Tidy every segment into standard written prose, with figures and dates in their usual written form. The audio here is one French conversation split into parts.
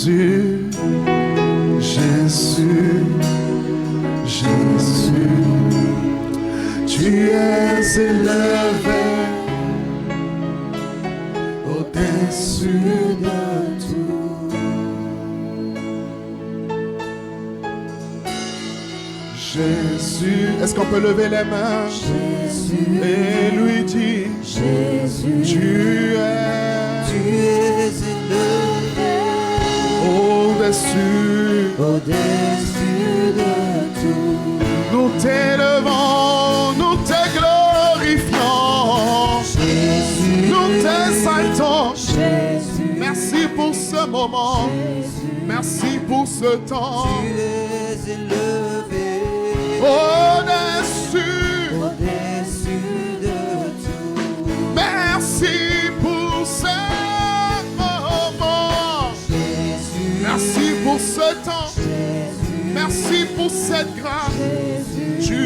Jésus, Jésus, Jésus, tu es élevé au-dessus de tout. Jésus, est-ce qu'on peut lever les mains? Jésus, et lui dire, Jésus, tu es élevé au-dessus de tout. Nous t'élevons, nous te glorifions, Jésus, nous t'exaltons. Jésus, merci pour ce moment, Jésus, merci pour ce temps. Tu es élevé au-dessus de tout. Merci pour ce moment, Jésus, merci pour ce temps, Jésus, merci pour cette grâce. Jésus, tu es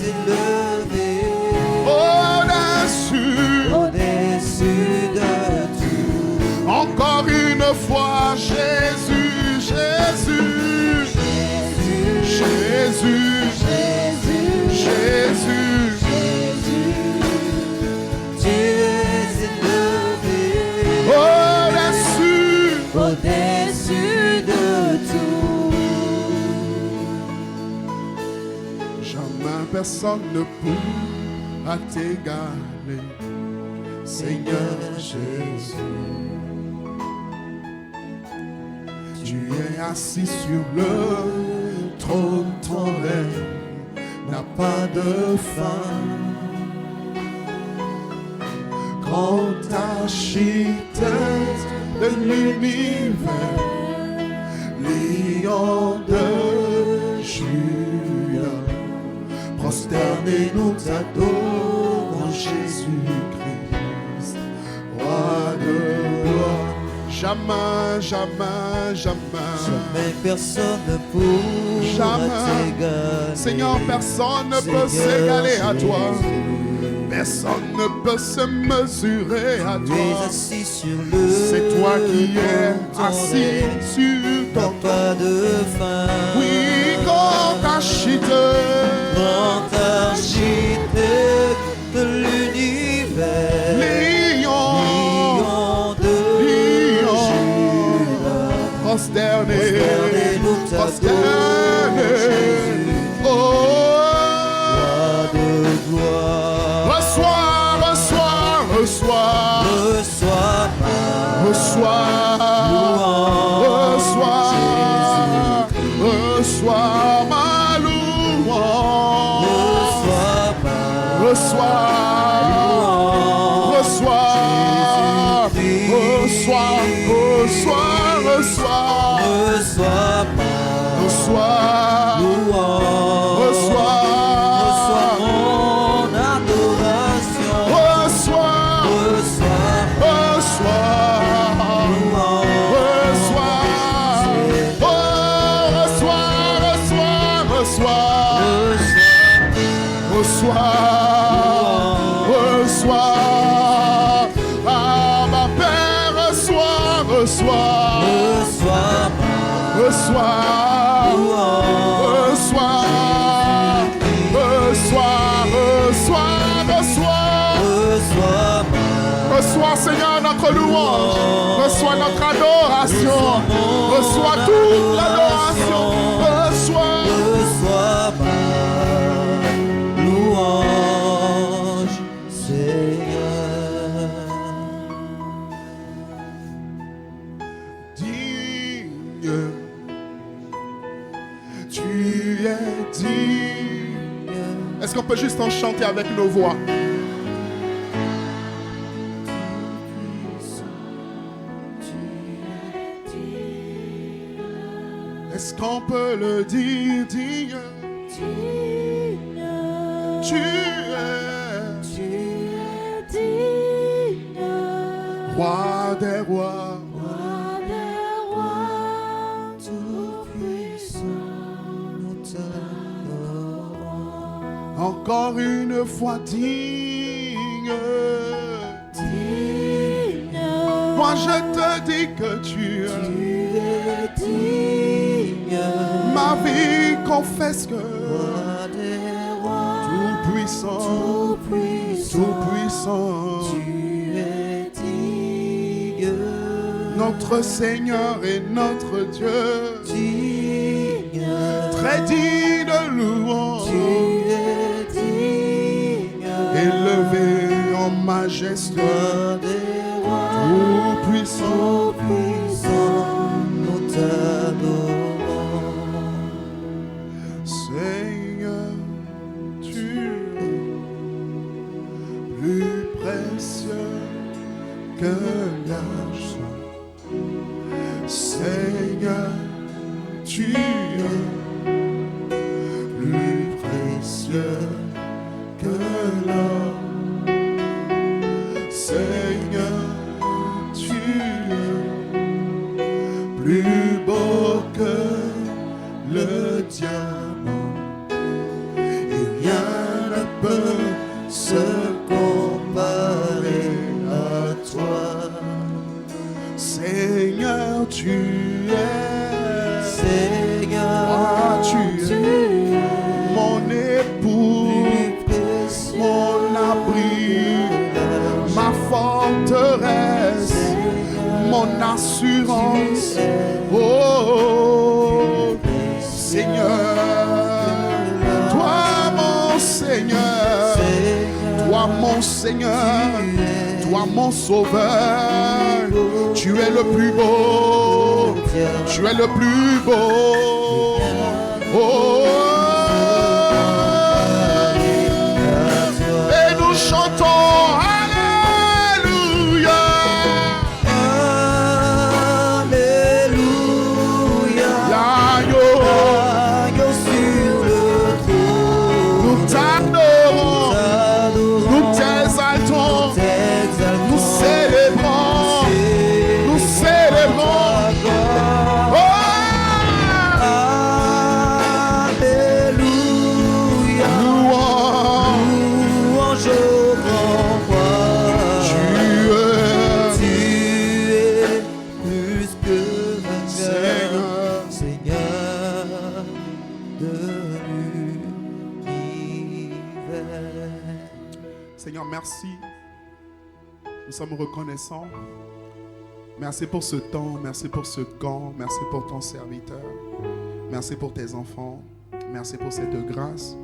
élevé au-dessus de tout. Encore une fois, Jésus, Jésus, Jésus, Jésus, tu es élevé au-dessus de tout. Jamais personne ne pourra t'égaler, Seigneur Jésus. Tu es assis sur le trône, ton règne n'a pas de fin. Grand architecte de l'univers, lion de Juda, prosternés nous t'adorons, Jésus-Christ, roi de gloire. Jamais, jamais, jamais, jamais personne ne pourra t'égaler. Seigneur, personne ne peut s'égaler à toi. Personne ne peut se mesurer à toi. C'est toi qui es assis sur ton trône. Pas de fin. Oui, grand architecte de l'univers, lion de Juda, prosterné, oh, roi de gloire. Reçois, ma louange. Reçois, Seigneur, notre louange. Reçois notre adoration. Reçois toute l'adoration. Reçois ma louange, Seigneur. Digne, tu es digne. Est-ce qu'on peut juste en chanter avec nos voix? Est-ce qu'on peut le dire, digne? Tu es digne, roi des rois, tout puissant, nous t'adorons. Encore une fois digne, moi je te dis que tu es digne. Ma vie confesse que Roi des rois, tout puissant, tu es digne. Notre Seigneur et notre Dieu, Digne, très digne de louange, tu es digne. élevé en majesté, Roi des rois, tout puissant, nous t'adorons. Seigneur, tu es plus précieux que l'argent. Seigneur, tu es plus précieux que l'or. Seigneur, tu es plus beau que le diamant. Et rien ne peut se comparer à toi. Seigneur, tu es, Seigneur, tu es mon époux, mon abri, ma forteresse, mon assurance. Oh, Seigneur, toi mon Seigneur, toi mon Seigneur, toi mon Sauveur, tu es le plus beau, tu es le plus beau. Oh, et nous chantons Alléluia, Alléluia. L'agneau sur le trône. nous t'adorons, nous t'exaltons, nous célébrons, nous célébrons. Oh, Alléluia. Louange au grand roi. Tu es plus que vainqueur, Seigneur de l'univers. Seigneur, merci. Nous sommes reconnaissants. Merci pour ce temps, merci pour ce camp, merci pour ton serviteur, merci pour tes enfants, merci pour cette grâce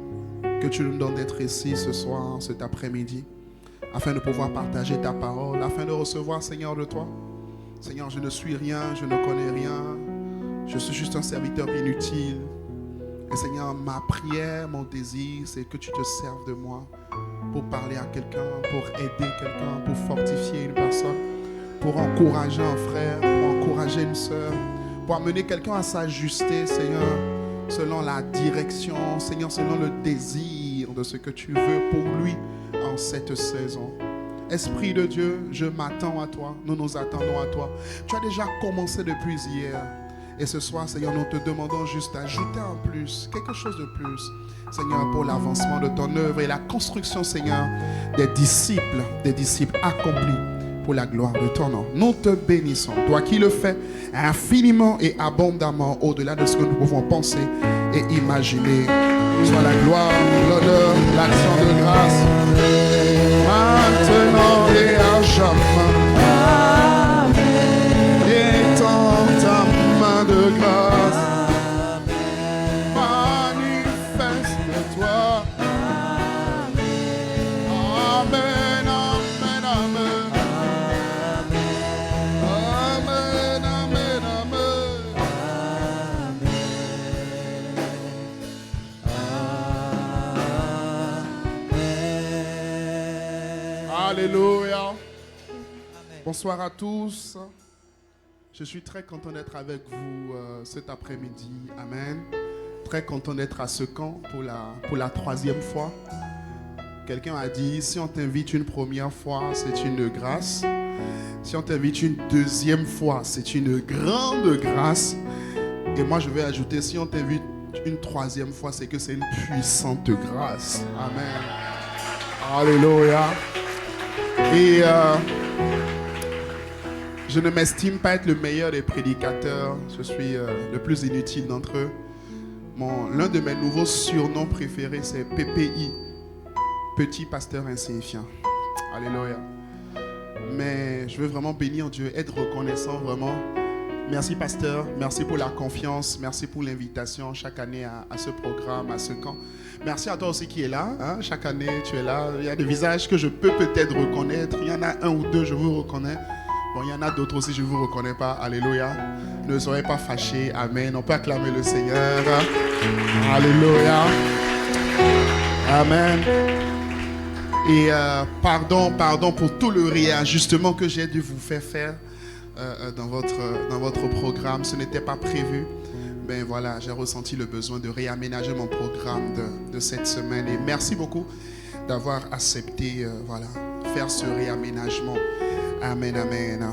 que tu nous donnes d'être ici ce soir, cet après-midi, afin de pouvoir partager ta parole, afin de recevoir, Seigneur, de toi. Seigneur, je ne suis rien, je ne connais rien, je suis juste un serviteur inutile. Et Seigneur, ma prière, mon désir, c'est que tu te serves de moi pour parler à quelqu'un, pour aider quelqu'un, pour fortifier une personne, pour encourager un frère, pour encourager une sœur, pour amener quelqu'un à s'ajuster, Seigneur, selon la direction, Seigneur, selon le désir de ce que tu veux pour lui en cette saison. Esprit de Dieu, je m'attends à toi, nous nous attendons à toi. Tu as déjà commencé depuis hier. Et ce soir, Seigneur, nous te demandons juste d'ajouter un plus, quelque chose de plus, Seigneur, pour l'avancement de ton œuvre et la construction, Seigneur, des disciples accomplis pour la gloire de ton nom. Nous te bénissons, toi qui le fais infiniment et abondamment au-delà de ce que nous pouvons penser et imaginer. Soit la gloire, l'honneur, l'action de grâce, maintenant et à jamais. Étends ta main de grâce, manifeste-toi. Amen, amen, amen. Amen, amen, amen. Alléluia. Bonsoir à tous. Je suis très content d'être avec vous cet après-midi. Amen. Très content d'être à ce camp pour la troisième fois. Quelqu'un a dit, si on t'invite une première fois, c'est une grâce. Si on t'invite une deuxième fois, c'est une grande grâce. Et moi, je vais ajouter, si on t'invite une troisième fois, c'est que c'est une puissante grâce. Amen. Alléluia. Et Je ne m'estime pas être le meilleur des prédicateurs. Je suis le plus inutile d'entre eux. L'un de mes nouveaux surnoms préférés, c'est PPI. Petit pasteur insignifiant. Alléluia. Mais je veux vraiment bénir Dieu, être reconnaissant vraiment. Merci pasteur, merci pour la confiance, merci pour l'invitation chaque année à ce programme, à ce camp. Merci à toi aussi qui est là, hein? Chaque année tu es là. Il y a des visages que je peux peut-être reconnaître. Il y en a un ou deux, je vous reconnais. Bon, il y en a d'autres aussi, je ne vous reconnais pas. Alléluia. Ne soyez pas fâchés. Amen. On peut acclamer le Seigneur. Alléluia. Amen. Et pardon pour tout le réajustement que j'ai dû vous faire dans votre programme. Ce n'était pas prévu. Ben voilà, j'ai ressenti le besoin de réaménager mon programme de cette semaine. Et merci beaucoup d'avoir accepté faire ce réaménagement. Amen, amen.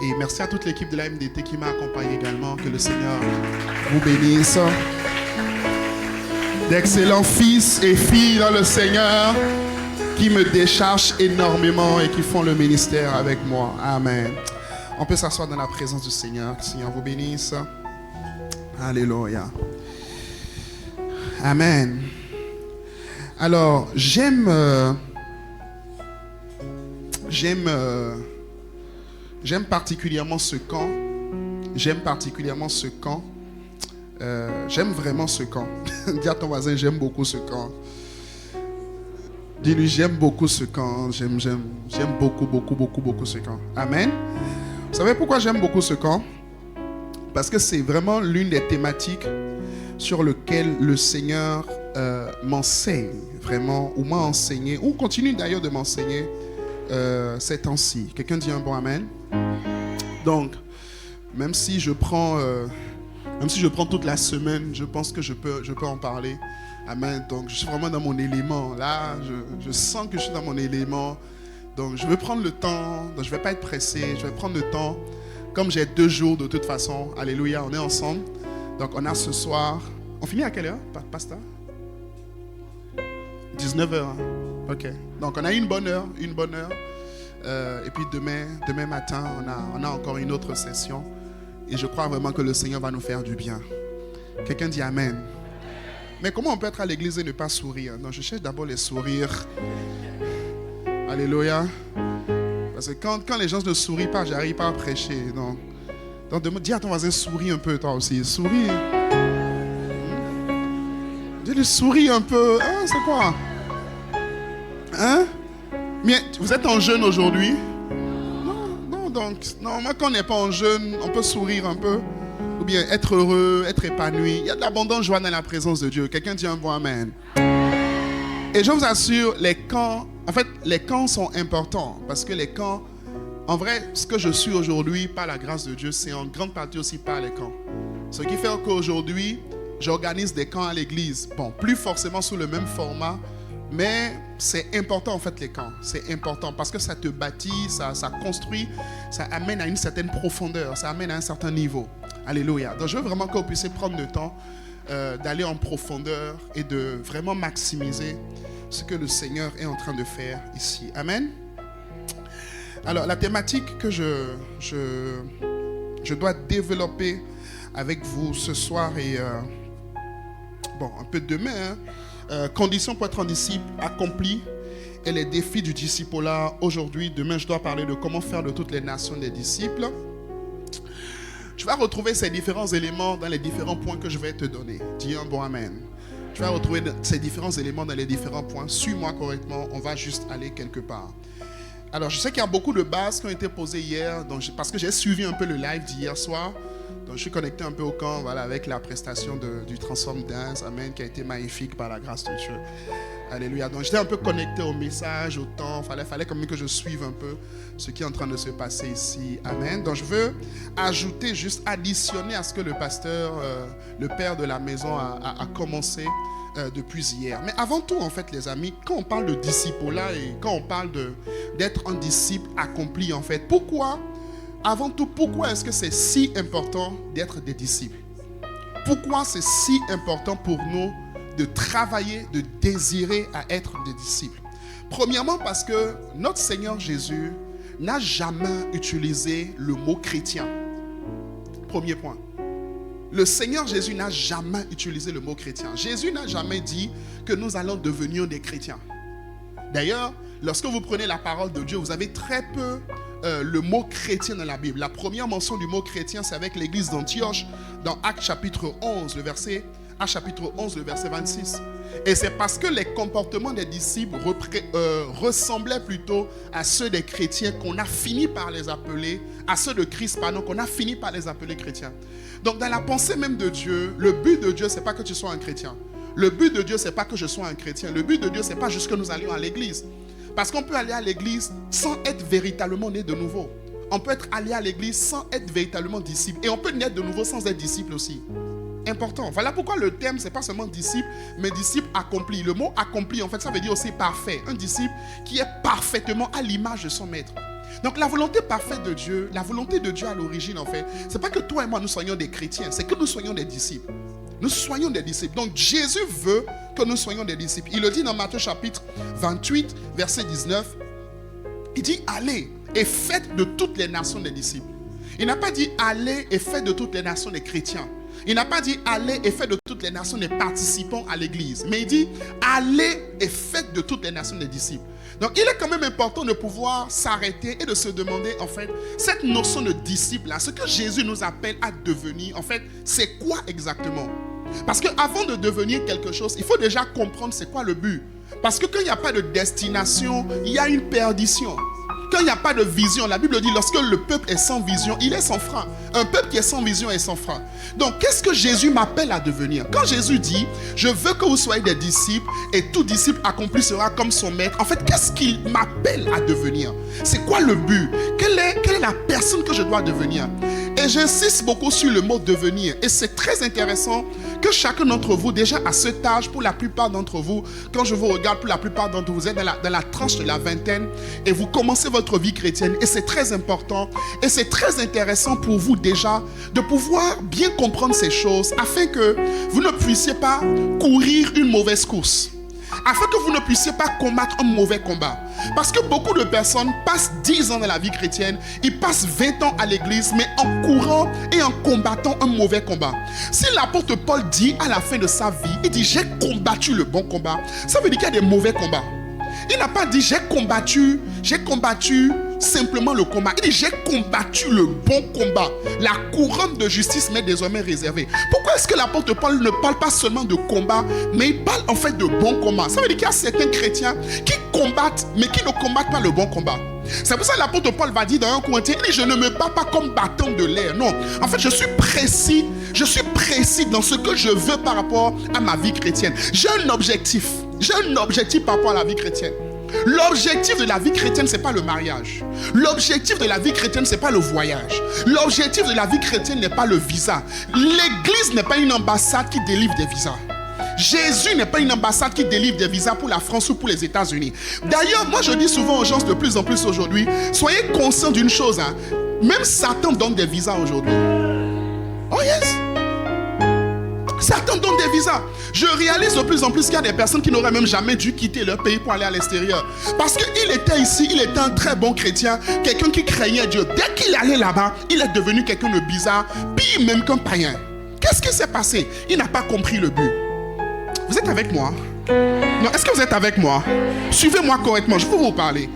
Et merci à toute l'équipe de la MDT qui m'a accompagné également. Que le Seigneur vous bénisse. D'excellents fils et filles dans le Seigneur qui me déchargent énormément et qui font le ministère avec moi. Amen. On peut s'asseoir dans la présence du Seigneur. Que le Seigneur vous bénisse. Alléluia. Amen. Alors, j'aime particulièrement ce camp. J'aime vraiment ce camp. Dis à ton voisin, j'aime beaucoup ce camp. Dis-lui, j'aime beaucoup ce camp. J'aime beaucoup ce camp. Amen. Vous savez pourquoi j'aime beaucoup ce camp? Parce que c'est vraiment l'une des thématiques sur lesquelles le Seigneur m'enseigne vraiment, ou m'a enseigné, ou continue d'ailleurs de m'enseigner ces temps-ci. Quelqu'un dit un bon amen? Donc, même si je prends toute la semaine, je pense que je peux en parler. Amen. Donc, je suis vraiment dans mon élément. Là, je sens que je suis dans mon élément. Donc, je vais prendre le temps. Donc, je ne vais pas être pressé. Je vais prendre le temps. Comme j'ai 2 jours de toute façon. Alléluia, on est ensemble. Donc, on a ce soir. On finit à quelle heure, pasteur? 19h. Hein? Ok. Donc, on a une bonne heure. Et puis, demain matin, on a encore une autre session. Et je crois vraiment que le Seigneur va nous faire du bien. Quelqu'un dit Amen. Mais comment on peut être à l'église et ne pas sourire? Donc, je cherche d'abord les sourires. Alléluia. Parce que quand les gens ne sourient pas, j'arrive pas à prêcher. Donc dis à ton voisin, souris un peu toi aussi. Souris. Dis-lui, souris un peu. Hein, c'est quoi? Hein? Mais vous êtes en jeûne aujourd'hui? Non, donc, normalement, quand on n'est pas en jeûne, on peut sourire un peu. Ou bien être heureux, être épanoui. Il y a de l'abondance joie dans la présence de Dieu. Quelqu'un dit un bon amen. Et je vous assure, les camps sont importants. Parce que les camps, en vrai, ce que je suis aujourd'hui, par la grâce de Dieu, c'est en grande partie aussi par les camps. Ce qui fait qu'aujourd'hui, j'organise des camps à l'église. Bon, plus forcément sous le même format, mais c'est important en fait les camps. C'est important parce que ça te bâtit, ça construit, ça amène à une certaine profondeur, ça amène à un certain niveau. Alléluia. Donc je veux vraiment que vous puissiez prendre le temps d'aller en profondeur et de vraiment maximiser ce que le Seigneur est en train de faire ici. Amen. Alors la thématique que je dois développer avec vous ce soir et un peu demain, conditions pour être un disciple accompli et les défis du discipolat aujourd'hui. Demain, je dois parler de comment faire de toutes les nations des disciples. Tu vas retrouver ces différents éléments dans les différents points que je vais te donner. Dis un bon amen. Tu vas retrouver ces différents éléments dans les différents points. Suis-moi correctement, on va juste aller quelque part. Alors, je sais qu'il y a beaucoup de bases qui ont été posées hier, parce que j'ai suivi un peu le live d'hier soir. Donc, je suis connecté un peu au camp, avec la prestation du Transform Dance, amen, qui a été magnifique par la grâce de Dieu. Alléluia. Donc, j'étais un peu connecté au message, au temps. Fallait quand même que je suive un peu ce qui est en train de se passer ici. Amen. Donc, je veux ajouter, juste additionner à ce que le pasteur, le père de la maison a commencé depuis hier. Mais avant tout, en fait, les amis, quand on parle de discipolat et quand on parle d'être un disciple accompli, en fait, pourquoi est-ce que c'est si important d'être des disciples? Pourquoi c'est si important pour nous de travailler, de désirer à être des disciples? Premièrement, parce que notre Seigneur Jésus n'a jamais utilisé le mot chrétien. Premier point. Le Seigneur Jésus n'a jamais utilisé le mot chrétien. Jésus n'a jamais dit que nous allons devenir des chrétiens. D'ailleurs, lorsque vous prenez la parole de Dieu, vous avez très peu le mot chrétien dans la Bible. La première mention du mot chrétien, c'est avec l'église d'Antioche, dans Actes chapitre 11, le verset 26. Et c'est parce que les comportements des disciples ressemblaient plutôt à ceux des chrétiens qu'on a fini par les appeler, à ceux de Christ, pardon, qu'on a fini par les appeler chrétiens. Donc dans la pensée même de Dieu, le but de Dieu, c'est pas que tu sois un chrétien. Le but de Dieu, c'est pas que je sois un chrétien. Le but de Dieu, c'est pas juste que nous allions à l'église. Parce qu'on peut aller à l'église sans être véritablement né de nouveau. On peut être allé à l'église sans être véritablement disciple. Et on peut naître de nouveau sans être disciple aussi. Important. Voilà pourquoi le terme, c'est pas seulement disciple, mais disciple accompli. Le mot accompli, en fait, ça veut dire aussi parfait. Un disciple qui est parfaitement à l'image de son maître. Donc la volonté parfaite de Dieu, la volonté de Dieu à l'origine, en fait, c'est pas que toi et moi nous soyons des chrétiens, c'est que nous soyons des disciples. Nous soyons des disciples. Donc Jésus veut que nous soyons des disciples. Il le dit dans Matthieu chapitre 28, verset 19. Il dit, allez et faites de toutes les nations des disciples. Il n'a pas dit, allez et faites de toutes les nations des chrétiens. Il n'a pas dit, allez et faites de toutes les nations des participants à l'église. Mais il dit, allez et faites de toutes les nations des disciples. Donc il est quand même important de pouvoir s'arrêter et de se demander, en fait, cette notion de disciple-là, ce que Jésus nous appelle à devenir, en fait, c'est quoi exactement? Parce qu'avant de devenir quelque chose, il faut déjà comprendre c'est quoi le but. Parce que quand il n'y a pas de destination, il y a une perdition. Quand il n'y a pas de vision, la Bible dit, lorsque le peuple est sans vision, il est sans frein. Un peuple qui est sans vision est sans frein. Donc, qu'est-ce que Jésus m'appelle à devenir? Quand Jésus dit, je veux que vous soyez des disciples et tout disciple accompli sera comme son maître. En fait, qu'est-ce qu'il m'appelle à devenir? C'est quoi le but? Quelle est la personne que je dois devenir? Et j'insiste beaucoup sur le mot devenir. Et c'est très intéressant que chacun d'entre vous, déjà à cet âge, pour la plupart d'entre vous, quand je vous regarde, pour la plupart d'entre vous, vous êtes dans la tranche de la vingtaine et vous commencez votre vie chrétienne. Et c'est très important et c'est très intéressant pour vous déjà de pouvoir bien comprendre ces choses afin que vous ne puissiez pas courir une mauvaise course. Afin que vous ne puissiez pas combattre un mauvais combat. Parce que beaucoup de personnes passent 10 ans dans la vie chrétienne, ils passent 20 ans à l'église, mais en courant et en combattant un mauvais combat. Si l'apôtre Paul dit à la fin de sa vie, il dit j'ai combattu le bon combat, ça veut dire qu'il y a des mauvais combats. Il n'a pas dit j'ai combattu simplement le combat. Il dit j'ai combattu le bon combat. La couronne de justice m'est désormais réservée. Pourquoi est-ce que l'apôtre Paul ne parle pas seulement de combat, mais il parle en fait de bon combat? Ça veut dire qu'il y a certains chrétiens qui combattent, mais qui ne combattent pas le bon combat. C'est pour ça que l'apôtre Paul va dire dans 1 Corinthiens, il dit je ne me bats pas comme battant de l'air. Non, en fait je suis précis dans ce que je veux par rapport à ma vie chrétienne. J'ai un objectif par rapport à la vie chrétienne. L'objectif de la vie chrétienne, c'est pas le mariage. L'objectif de la vie chrétienne, c'est pas le voyage. L'objectif de la vie chrétienne n'est pas le visa. L'église n'est pas une ambassade qui délivre des visas. Jésus n'est pas une ambassade qui délivre des visas pour la France ou pour les États-Unis. D'ailleurs, moi je dis souvent aux gens de plus en plus aujourd'hui, soyez conscients d'une chose, hein. Même Satan donne des visas aujourd'hui. Oh yes! Satan donne des visas. Je réalise de plus en plus qu'il y a des personnes qui n'auraient même jamais dû quitter leur pays pour aller à l'extérieur. Parce qu'il était ici, il était un très bon chrétien, quelqu'un qui craignait Dieu. Dès qu'il allait là-bas, il est devenu quelqu'un de bizarre, pire même qu'un païen. Qu'est-ce qui s'est passé? Il n'a pas compris le but. Vous êtes avec moi? Non, est-ce que vous êtes avec moi? Suivez-moi correctement, je peux vous parler.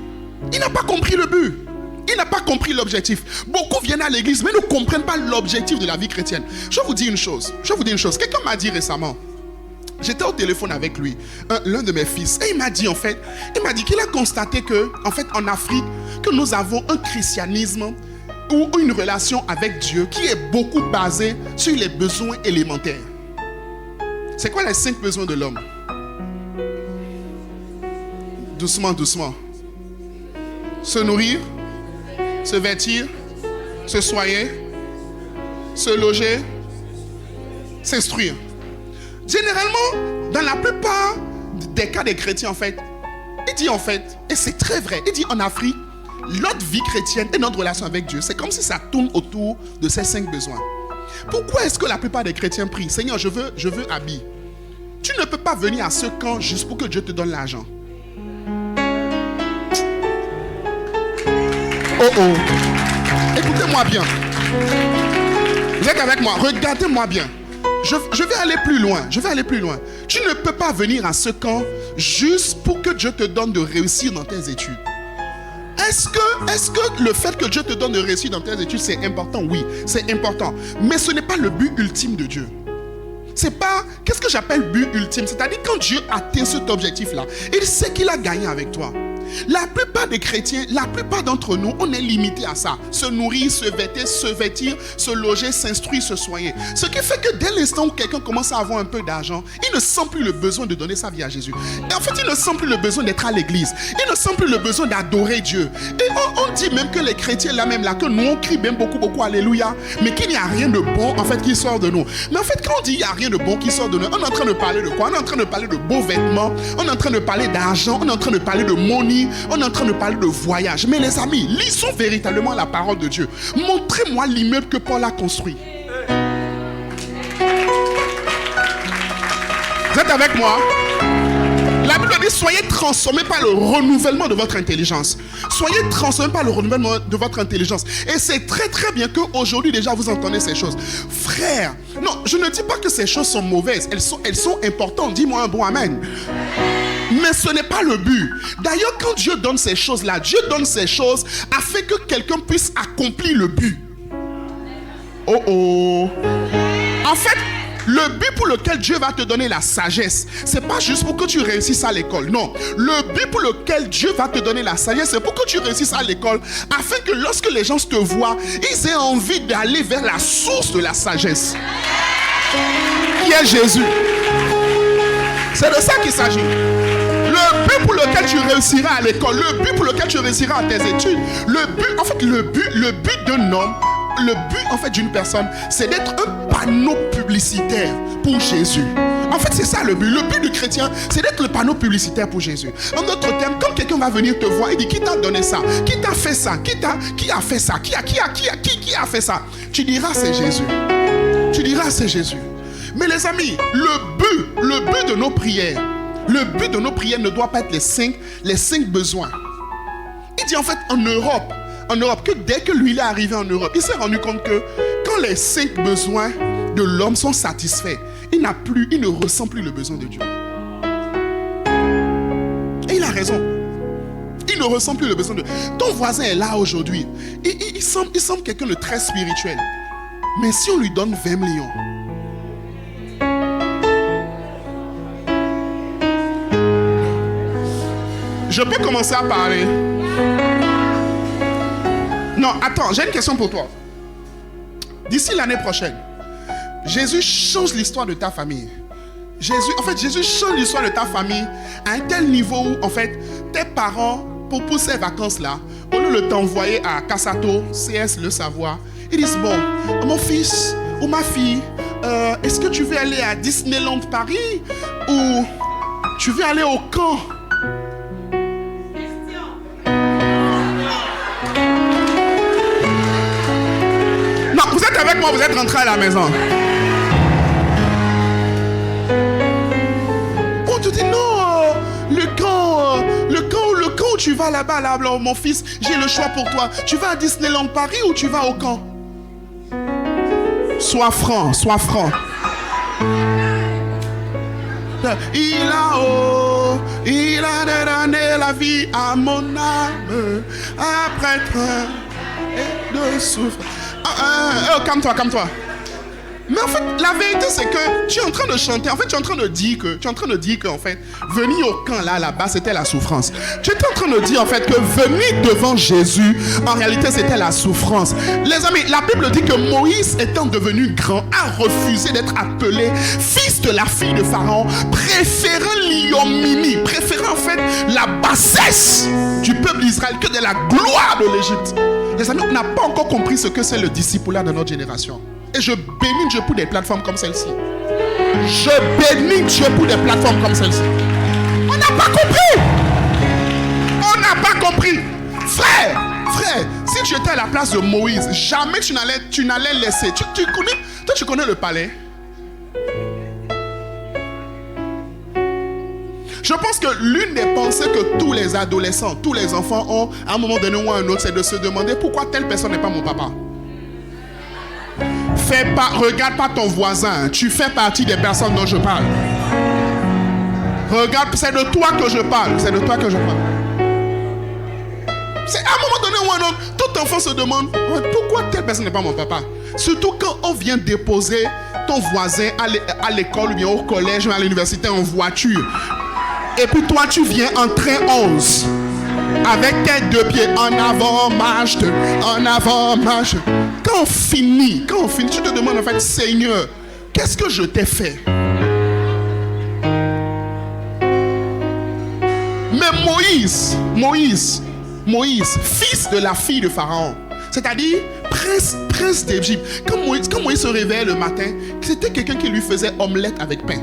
Il n'a pas compris le but. Il n'a pas compris l'objectif. Beaucoup viennent à l'église, mais ne comprennent pas l'objectif de la vie chrétienne. Je vous dis une chose. Quelqu'un m'a dit récemment, j'étais au téléphone avec lui, l'un de mes fils, et il m'a dit qu'il a constaté que, en fait, en Afrique, que nous avons un christianisme ou une relation avec Dieu qui est beaucoup basée sur les besoins élémentaires. C'est quoi les 5 besoins de l'homme? Doucement, doucement. Se nourrir, se vêtir, se soigner, se loger, s'instruire. Généralement, dans la plupart des cas des chrétiens, en fait, il dit en fait, et c'est très vrai, il dit en Afrique, notre vie chrétienne et notre relation avec Dieu, c'est comme si ça tourne autour de ces 5 besoins. Pourquoi est-ce que la plupart des chrétiens prient, Seigneur, je veux habiller? Tu ne peux pas venir à ce camp juste pour que Dieu te donne l'argent. Oh oh. Écoutez-moi bien. Vous êtes avec moi? Regardez-moi bien. Je vais aller plus loin. Je vais aller plus loin. Tu ne peux pas venir à ce camp juste pour que Dieu te donne de réussir dans tes études. Est-ce que le fait que Dieu te donne de réussir dans tes études, c'est important? Oui, c'est important. Mais ce n'est pas le but ultime de Dieu. C'est pas, qu'est-ce que j'appelle but ultime? C'est-à-dire quand Dieu atteint cet objectif-là, il sait qu'il a gagné avec toi. La plupart des chrétiens, la plupart d'entre nous, on est limité à ça. Se nourrir, se vêtir, se loger, s'instruire, se soigner. Ce qui fait que dès l'instant où quelqu'un commence à avoir un peu d'argent, il ne sent plus le besoin de donner sa vie à Jésus. Et en fait, il ne sent plus le besoin d'être à l'église. Il ne sent plus le besoin d'adorer Dieu. Et on dit même que les chrétiens là, que nous on crie même beaucoup, alléluia, mais qu'il n'y a rien de bon en fait qui sort de nous. Mais en fait, quand on dit il n'y a rien de bon qui sort de nous, on est en train de parler de quoi? On est en train de parler de beaux vêtements, on est en train de parler d'argent, on est en train de parler de money, on est en train de parler de voyage. Mais les amis, lisons véritablement la parole de Dieu. Montrez-moi l'immeuble que Paul a construit. Vous êtes avec moi? La Bible dit, soyez transformés par le renouvellement de votre intelligence. Soyez transformés par le renouvellement de votre intelligence. Et c'est très très bien qu'aujourd'hui déjà vous entendez ces choses. Frère, non, je ne dis pas que ces choses sont mauvaises. Elles sont importantes. Dis-moi un bon amen. Mais ce n'est pas le but. D'ailleurs, quand Dieu donne ces choses-là, Dieu donne ces choses afin que quelqu'un puisse accomplir le but. Oh oh. En fait, le but pour lequel Dieu va te donner la sagesse, c'est pas juste pour que tu réussisses à l'école. Non. Le but pour lequel Dieu va te donner la sagesse, c'est pour que tu réussisses à l'école, afin que lorsque les gens te voient, ils aient envie d'aller vers la source de la sagesse, qui est Jésus. C'est de ça qu'il s'agit. Le but pour lequel tu réussiras à l'école, le but pour lequel tu réussiras à tes études, le but d'un homme, le but en fait d'une personne, c'est d'être un panneau publicitaire pour Jésus. En fait, c'est ça le but. Le but du chrétien, c'est d'être le panneau publicitaire pour Jésus. En d'autres termes, quand quelqu'un va venir te voir, il dit, qui t'a donné ça? Qui t'a fait ça? Qui a fait ça? Qui a fait ça? Tu diras, c'est Jésus. Tu diras, c'est Jésus. Mais les amis, le but de nos prières, ne doit pas être les cinq besoins. Il dit en fait en Europe, que dès que lui il est arrivé en Europe, il s'est rendu compte que quand les 5 besoins de l'homme sont satisfaits, il ne ressent plus le besoin de Dieu. Et il a raison. Il ne ressent plus le besoin de Dieu. Ton voisin est là aujourd'hui. Il semble quelqu'un de très spirituel. Mais si on lui donne 20 millions, je peux commencer à parler. Non, attends, j'ai une question pour toi. D'ici l'année prochaine, Jésus change l'histoire de ta famille. Jésus change l'histoire de ta famille à un tel niveau où, en fait, tes parents, pour ces vacances-là, au lieu de t'envoyer à Cassato, CS Le Savoie, ils disent, bon, mon fils ou ma fille, est-ce que tu veux aller à Disneyland Paris ou tu veux aller au camp? Non, vous êtes avec moi, vous êtes rentrés à la maison. On te dit non, le camp où tu vas là-bas, mon fils, j'ai le choix pour toi. Tu vas à Disneyland Paris ou tu vas au camp? Sois franc. Il a donné la vie à mon âme après train et de souffrance. Calme-toi. Mais en fait, la vérité, c'est que tu es en train de chanter. En fait, tu es en train de dire que, en fait, venir au camp là-bas, c'était la souffrance. Tu es en train de dire, en fait, que venir devant Jésus, en réalité, c'était la souffrance. Les amis, la Bible dit que Moïse, étant devenu grand, a refusé d'être appelé fils de la fille de Pharaon, préférant l'ignominie, préférant, en fait, la bassesse du peuple d'Israël que de la gloire de l'Égypte. Les amis, on n'a pas encore compris ce que c'est le discipulat de notre génération. Et je bénis Dieu pour des plateformes comme celle-ci. On n'a pas compris. Frère, si tu étais à la place de Moïse, jamais tu n'allais laisser. Tu connais le palais. Je pense que l'une des pensées que tous les adolescents, tous les enfants ont à un moment donné ou à un autre, c'est de se demander pourquoi telle personne n'est pas mon papa. Regarde pas ton voisin, tu fais partie des personnes dont je parle. Regarde, c'est de toi que je parle, c'est de toi que je parle. C'est à un moment donné ou à un autre, tout enfant se demande pourquoi telle personne n'est pas mon papa. Surtout quand on vient déposer ton voisin à l'école ou bien au collège ou à l'université en voiture. Et puis toi tu viens en train 11 avec tes deux pieds en avant, marche, en avant, marche. Quand on finit, tu te demandes en fait, Seigneur, qu'est-ce que je t'ai fait? Mais Moïse, fils de la fille de Pharaon, c'est-à-dire prince d'Égypte, quand Moïse se réveillait le matin, c'était quelqu'un qui lui faisait omelette avec pain.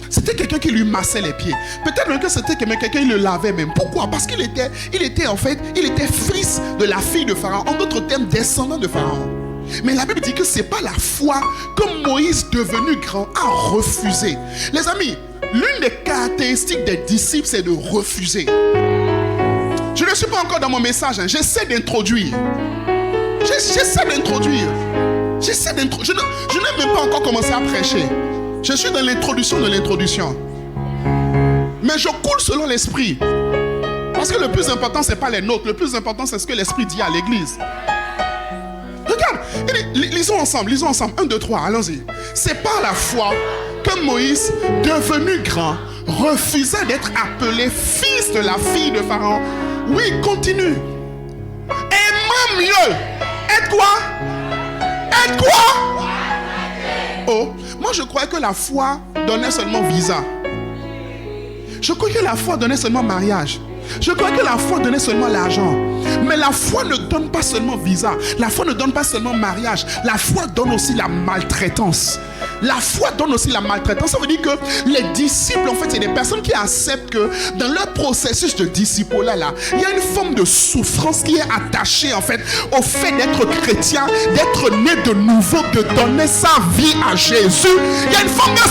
C'était quelqu'un qui lui massait les pieds. Peut-être même que c'était quelqu'un qui le lavait même. Pourquoi? Parce qu'il était fils de la fille de Pharaon. En d'autres termes, descendant de Pharaon. Mais la Bible dit que ce n'est pas la foi que Moïse, devenu grand, a refusé. Les amis, l'une des caractéristiques des disciples, c'est de refuser. Je ne suis pas encore dans mon message. J'essaie d'introduire. Je n'ai même pas encore commencé à prêcher. Je suis dans l'introduction de l'introduction. Mais je coule selon l'esprit. Parce que le plus important, ce n'est pas les nôtres. Le plus important, c'est ce que l'esprit dit à l'église. Regarde, lisons ensemble. 1, 2, 3, allons-y. C'est par la foi que Moïse, devenu grand, refusa d'être appelé fils de la fille de Pharaon. Oui, continue. Et même mieux. Et quoi? Oh, moi je croyais que la foi donnait seulement visa. Je croyais que la foi donnait seulement mariage. Je croyais que la foi donnait seulement l'argent. Mais la foi ne donne pas seulement visa. La foi ne donne pas seulement mariage. La foi donne aussi la maltraitance. La foi donne aussi la maltraitance. Ça veut dire que les disciples, en fait, c'est des personnes qui acceptent que dans leur processus de disciple-là, il y a une forme de souffrance qui est attachée, en fait, au fait d'être chrétien, d'être né de nouveau, de donner sa vie à Jésus. Il y a une forme de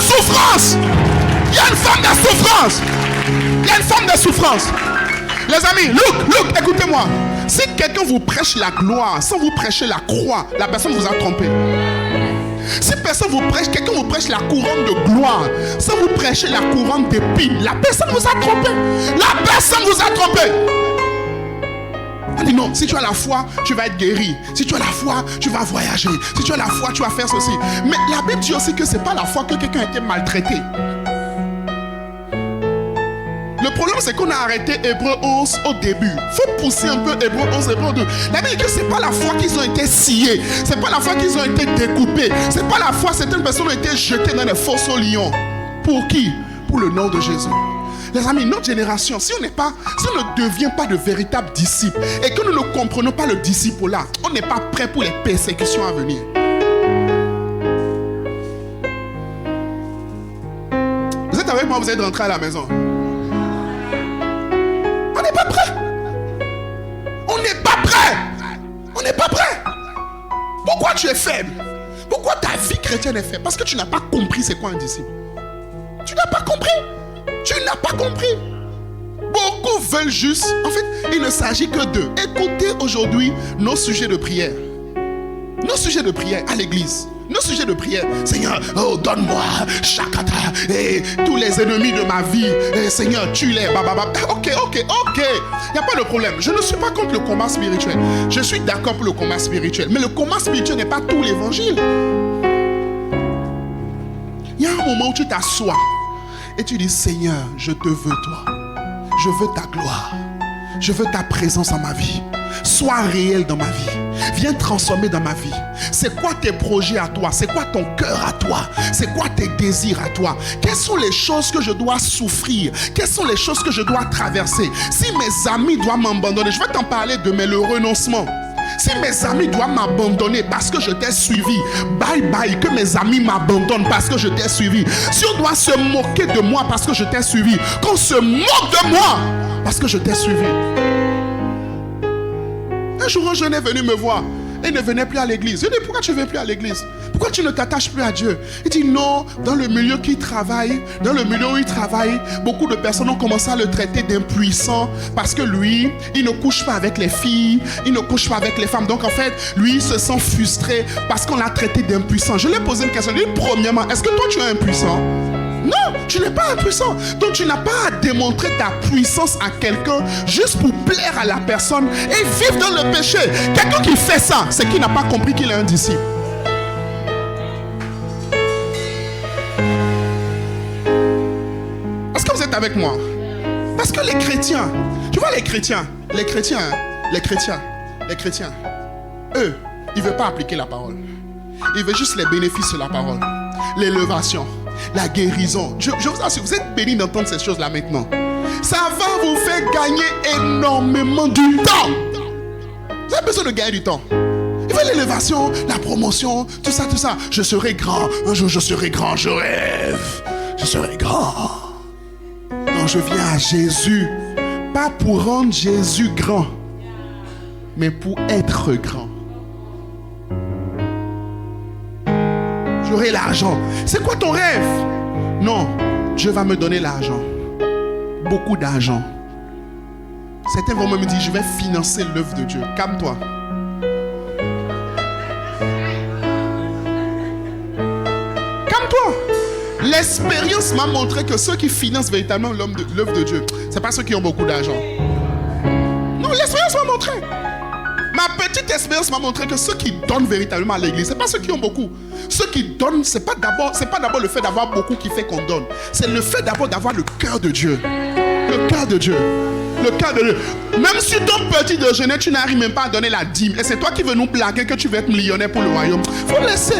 souffrance. Les amis, look, écoutez-moi. Si quelqu'un vous prêche la gloire sans vous prêcher la croix, la personne vous a trompé. Si quelqu'un vous prêche la couronne de gloire sans vous prêcher la couronne d'épines, la personne vous a trompé. On dit non, si tu as la foi, tu vas être guéri. Si tu as la foi, tu vas voyager. Si tu as la foi, tu vas faire ceci. Mais la Bible dit aussi que ce n'est pas la foi que quelqu'un a été maltraité. Le problème, c'est qu'on a arrêté Hébreux 11 au début. Il faut pousser un peu Hébreux 11, Hébreux 2. La Bible dit que ce n'est pas la foi qu'ils ont été sciés. Ce n'est pas la foi qu'ils ont été découpés. Ce n'est pas la foi, certaines personnes ont été jetées dans les fosses aux lions. Pour qui? Pour le nom de Jésus. Les amis, notre génération, si on ne devient pas de véritables disciples et que nous ne comprenons pas le disciple-là, on n'est pas prêt pour les persécutions à venir. Vous êtes avec moi, vous êtes rentrés à la maison. On n'est pas prêt. Pourquoi tu es faible? Pourquoi ta vie chrétienne est faible? Parce que tu n'as pas compris c'est quoi un disciple. Tu n'as pas compris. Beaucoup veulent juste. En fait, il ne s'agit que d'eux. Écoutez aujourd'hui nos sujets de prière. Nos sujets de prière à l'église. Nos sujets de prière. Seigneur, oh, donne-moi Shakata et tous les ennemis de ma vie. Et Seigneur, tue-les. Ok. Il n'y a pas de problème. Je ne suis pas contre le combat spirituel. Je suis d'accord pour le combat spirituel. Mais le combat spirituel n'est pas tout l'évangile. Il y a un moment où tu t'assois et tu dis, Seigneur, je te veux toi. Je veux ta gloire. Je veux ta présence en ma vie. Sois réel dans ma vie. Viens transformer dans ma vie. C'est quoi tes projets à toi? C'est quoi ton cœur à toi? C'est quoi tes désirs à toi? Quelles sont les choses que je dois souffrir? Quelles sont les choses que je dois traverser? Si mes amis doivent m'abandonner, je vais t'en parler demain, le renoncement. Si mes amis doivent m'abandonner parce que je t'ai suivi, bye bye, que mes amis m'abandonnent parce que je t'ai suivi. Si on doit se moquer de moi parce que je t'ai suivi, qu'on se moque de moi parce que je t'ai suivi. Un jour, un jeune est venu me voir et ne venait plus à l'église. Je dis, pourquoi tu ne viens plus à l'église? Pourquoi tu ne t'attaches plus à Dieu? Il dit, non, dans le milieu où il travaille, beaucoup de personnes ont commencé à le traiter d'impuissant parce que lui, il ne couche pas avec les filles, il ne couche pas avec les femmes. Donc en fait, lui, il se sent frustré parce qu'on l'a traité d'impuissant. Je lui ai posé une question. Je lui ai dit, premièrement, est-ce que toi tu es impuissant? Non, tu n'es pas impuissant. Donc tu n'as pas à démontrer ta puissance à quelqu'un juste pour plaire à la personne et vivre dans le péché. Quelqu'un qui fait ça, c'est qu'il n'a pas compris qu'il est un disciple. Est-ce que vous êtes avec moi? Parce que les chrétiens, tu vois les chrétiens, eux, ils ne veulent pas appliquer la parole. Ils veulent juste les bénéfices de la parole. L'élévation, la guérison. Je vous assure, vous êtes bénis d'entendre ces choses-là maintenant. Ça va vous faire gagner énormément du temps. Vous avez besoin de gagner du temps. Il veut l'élévation, la promotion, tout ça. Je serai grand. Un jour, je serai grand. Je rêve. Je serai grand. Non, je viens à Jésus. Pas pour rendre Jésus grand, mais pour être grand. J'aurai l'argent. C'est quoi ton rêve? Non, Dieu va me donner l'argent. Beaucoup d'argent. Certains vont me dire, je vais financer l'œuvre de Dieu. Calme-toi. Calme-toi. L'expérience m'a montré que ceux qui financent véritablement l'œuvre de Dieu, ce n'est pas ceux qui ont beaucoup d'argent. Non, l'expérience m'a montré. Ma petite expérience m'a montré que ceux qui donnent véritablement à l'église, ce n'est pas ceux qui ont beaucoup. Ceux qui donnent, ce n'est pas d'abord le fait d'avoir beaucoup qui fait qu'on donne. C'est le fait d'abord d'avoir le cœur de Dieu. Le cœur de Dieu. Le cœur de Dieu. Même si ton petit déjeuner, tu n'arrives même pas à donner la dîme. Et c'est toi qui veux nous blaguer que tu veux être millionnaire pour le royaume. Faut laisser.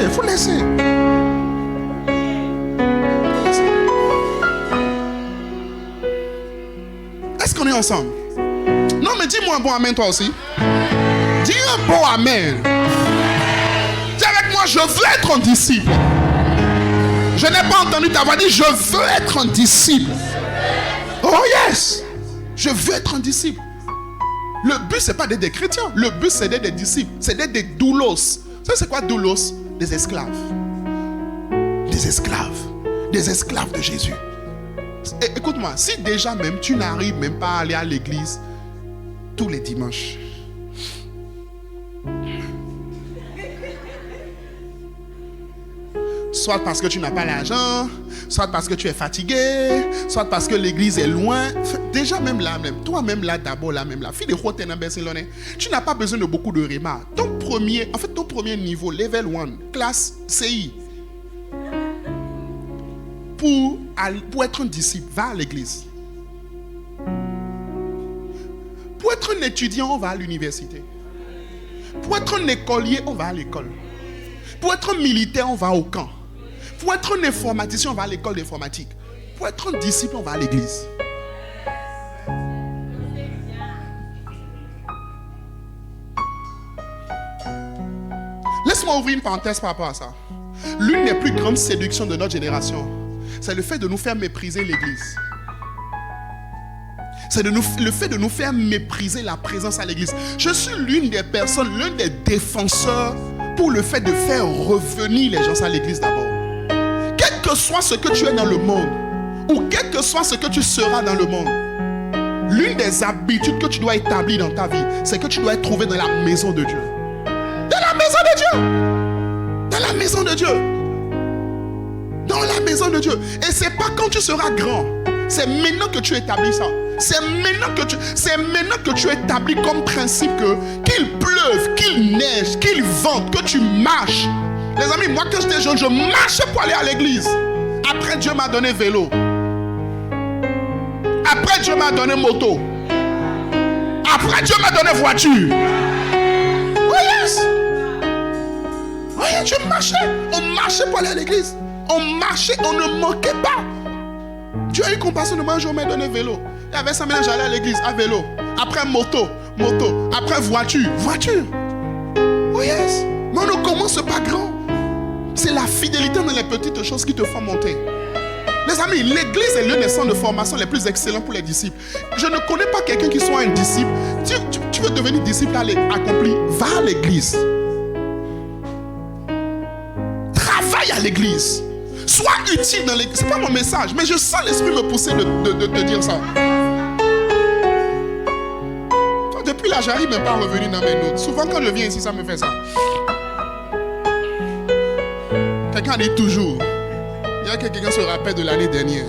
Est-ce qu'on est ensemble? Non, mais dis-moi un bon amen toi aussi. Dis un bon amen. Dis avec moi, je veux être un disciple. Je n'ai pas entendu ta voix dire, je veux être un disciple. Oh yes. Je veux être un disciple. Le but, ce n'est pas d'être des chrétiens. Le but, c'est d'être des disciples. C'est d'être des doulos. Ça, c'est quoi doulos? Des esclaves. Des esclaves. Des esclaves de Jésus. Écoute-moi, si déjà même tu n'arrives même pas à aller à l'église tous les dimanches, soit parce que tu n'as pas l'argent, soit parce que tu es fatigué, soit parce que l'église est loin. Déjà même là, toi-même là, d'abord là, même là, fille de Rotten en Barcelone, tu n'as pas besoin de beaucoup de remarques. Ton premier niveau, level 1, classe CI, pour être un disciple, va à l'église. Pour être un étudiant, on va à l'université. Pour être un écolier, on va à l'école. Pour être un militaire, on va au camp. Pour être un informaticien, on va à l'école d'informatique. Pour être un disciple, on va à l'église. Laisse-moi ouvrir une parenthèse par rapport à ça. L'une des plus grandes séductions de notre génération, c'est le fait de nous faire mépriser l'église. C'est le fait de nous faire mépriser la présence à l'église. Je suis l'une des personnes, l'un des défenseurs pour le fait de faire revenir les gens à l'église d'abord. Quel que soit ce que tu es dans le monde, ou quel que soit ce que tu seras dans le monde, l'une des habitudes que tu dois établir dans ta vie, c'est que tu dois être trouvé dans la maison de Dieu. Dans la maison de Dieu. Dans la maison de Dieu. Dans la maison de Dieu. Et c'est pas quand tu seras grand. C'est maintenant que tu établis ça. C'est maintenant que tu établis comme principe que qu'il pleuve, qu'il neige, qu'il vente, que tu marches. Les amis, moi quand j'étais jeune, je marchais pour aller à l'église. Après Dieu m'a donné vélo. Après Dieu m'a donné moto. Après Dieu m'a donné voiture. Oh yes. Oh yes, je marchais. On marchait pour aller à l'église. On marchait, on ne manquait pas. Dieu a eu compassion de moi, un jour m'a donné vélo. Et avec ça, j'allais à l'église à vélo. Après moto. Après voiture. Oh yes. Mais on ne commence pas grand. C'est la fidélité dans les petites choses qui te font monter. Les amis, l'église est l'un des centres de formation les plus excellents pour les disciples. Je ne connais pas quelqu'un qui soit un disciple. Tu veux devenir disciple accompli, va à l'église. l'église. Sois utile dans l'église. C'est pas mon message, mais je sens l'esprit me pousser de te dire ça. Depuis là, j'arrive même pas à revenir dans mes notes. Souvent quand je viens ici, ça me fait ça. Quelqu'un dit toujours. Il y a que quelqu'un se rappelle de l'année dernière.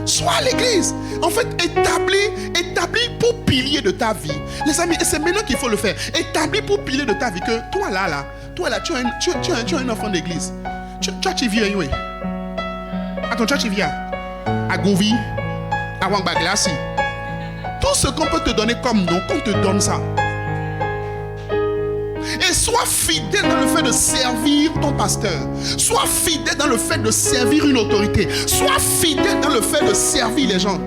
Sois à l'église. En fait, établis pour pilier de ta vie. Les amis, c'est maintenant qu'il faut le faire. Établis pour pilier de ta vie que toi là, tu as un enfant d'église. Tu viens, oui. Attends, tu viens. À Gouvi, à Wangbaglasi. Tout ce qu'on peut te donner comme nom, qu'on te donne ça. Et sois fidèle dans le fait de servir ton pasteur. Sois fidèle dans le fait de servir une autorité. Sois fidèle dans le fait de servir les gens.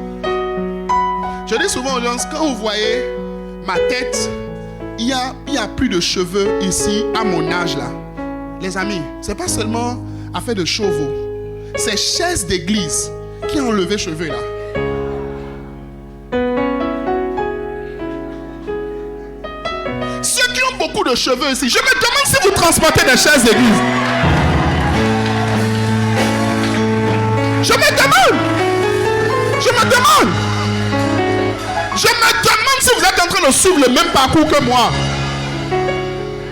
Je dis souvent aux gens, quand vous voyez ma tête, il y a plus de cheveux ici à mon âge là. Les amis, c'est pas seulement affaire de chevaux. C'est chaises d'église qui ont enlevé cheveux là. Ceux qui ont beaucoup de cheveux ici, je me demande si vous transportez des chaises d'église. Je me demande si vous êtes en train de suivre le même parcours que moi.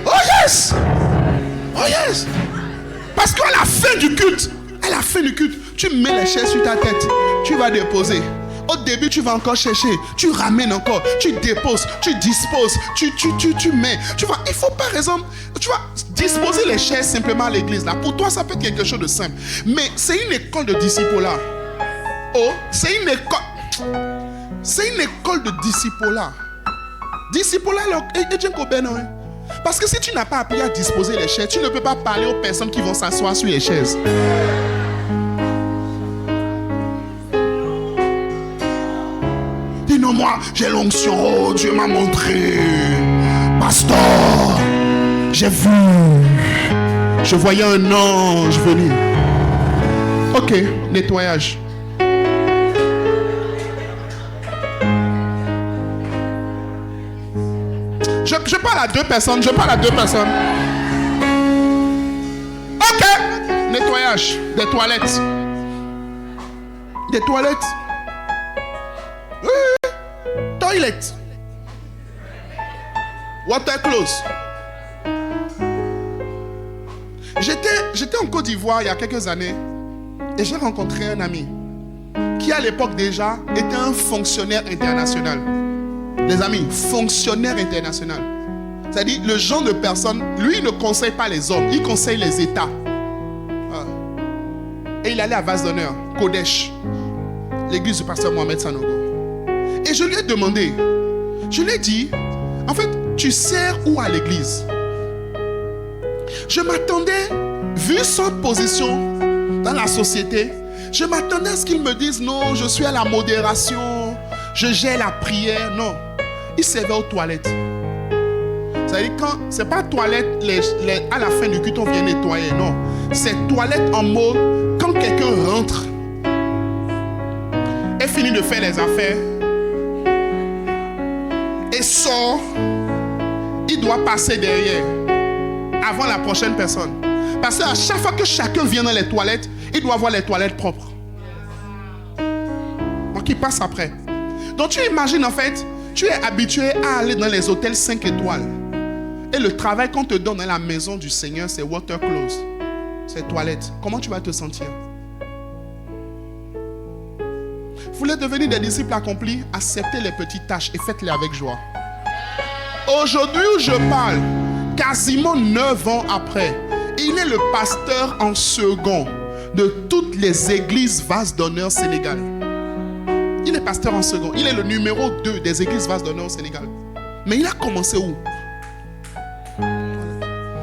Oh yes! Oh yes! Parce qu'à la fin du culte, tu mets les chaises sur ta tête, tu vas déposer. Au début, tu vas encore chercher, tu ramènes encore, tu déposes, tu disposes, tu mets. Tu vois, il faut par exemple, tu vois, disposer les chaises simplement à l'église là. Pour toi, ça peut être quelque chose de simple. Mais c'est une école de disciple-là. Oh, c'est une école de disciple-là. Disciple-là, parce que si tu n'as pas appris à disposer les chaises, tu ne peux pas parler aux personnes qui vont s'asseoir sur les chaises. Non, moi, j'ai l'onction. Oh, Dieu m'a montré. Pasteur, j'ai vu. Je voyais un ange venir. Ok, nettoyage. Je parle à deux personnes. Ok, nettoyage des toilettes. Toilet. Water close. J'étais en Côte d'Ivoire il y a quelques années et j'ai rencontré un ami qui à l'époque déjà était un fonctionnaire international. Les amis, fonctionnaire international. C'est-à-dire le genre de personne, lui il ne conseille pas les hommes, il conseille les États. Et il allait à Vase d'honneur, Kodesh, l'église du pasteur Mohamed Sanogo. Et je lui ai demandé, je lui ai dit, en fait, tu sers où à l'église? Je m'attendais, vu son position dans la société, je m'attendais à ce qu'il me dise, non, je suis à la modération, je gère la prière. Non, il servait aux toilettes. C'est-à-dire, c'est pas toilette, à la fin du culte, on vient nettoyer. Non, c'est toilette en mode, quand quelqu'un rentre et finit de faire les affaires, et sort, il doit passer derrière avant la prochaine personne. Parce qu'à chaque fois que chacun vient dans les toilettes, il doit avoir les toilettes propres. Donc il passe après. Donc tu imagines en fait, tu es habitué à aller dans les hôtels 5 étoiles. Et le travail qu'on te donne dans la maison du Seigneur, c'est water close. C'est toilettes. Comment tu vas te sentir? Vous voulez devenir des disciples accomplis? Acceptez les petites tâches et faites-les avec joie. Aujourd'hui où je parle, quasiment 9 ans après, il est le pasteur en second de toutes les églises Vase d'honneur Sénégal. Il est pasteur en second. Il est le numéro 2 des églises Vase d'honneur au Sénégal. Mais il a commencé où?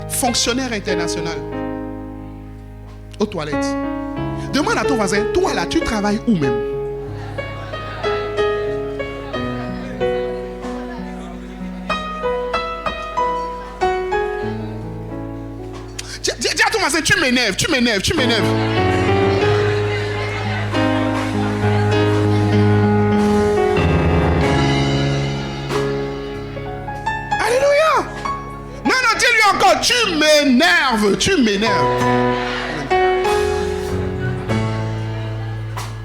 Fonctionnaire international. Aux toilettes. Demande à ton voisin, toi là, tu travailles où même? Dis à ton voisin, tu m'énerves. Alléluia. Non, dis-lui encore, tu m'énerves, tu m'énerves.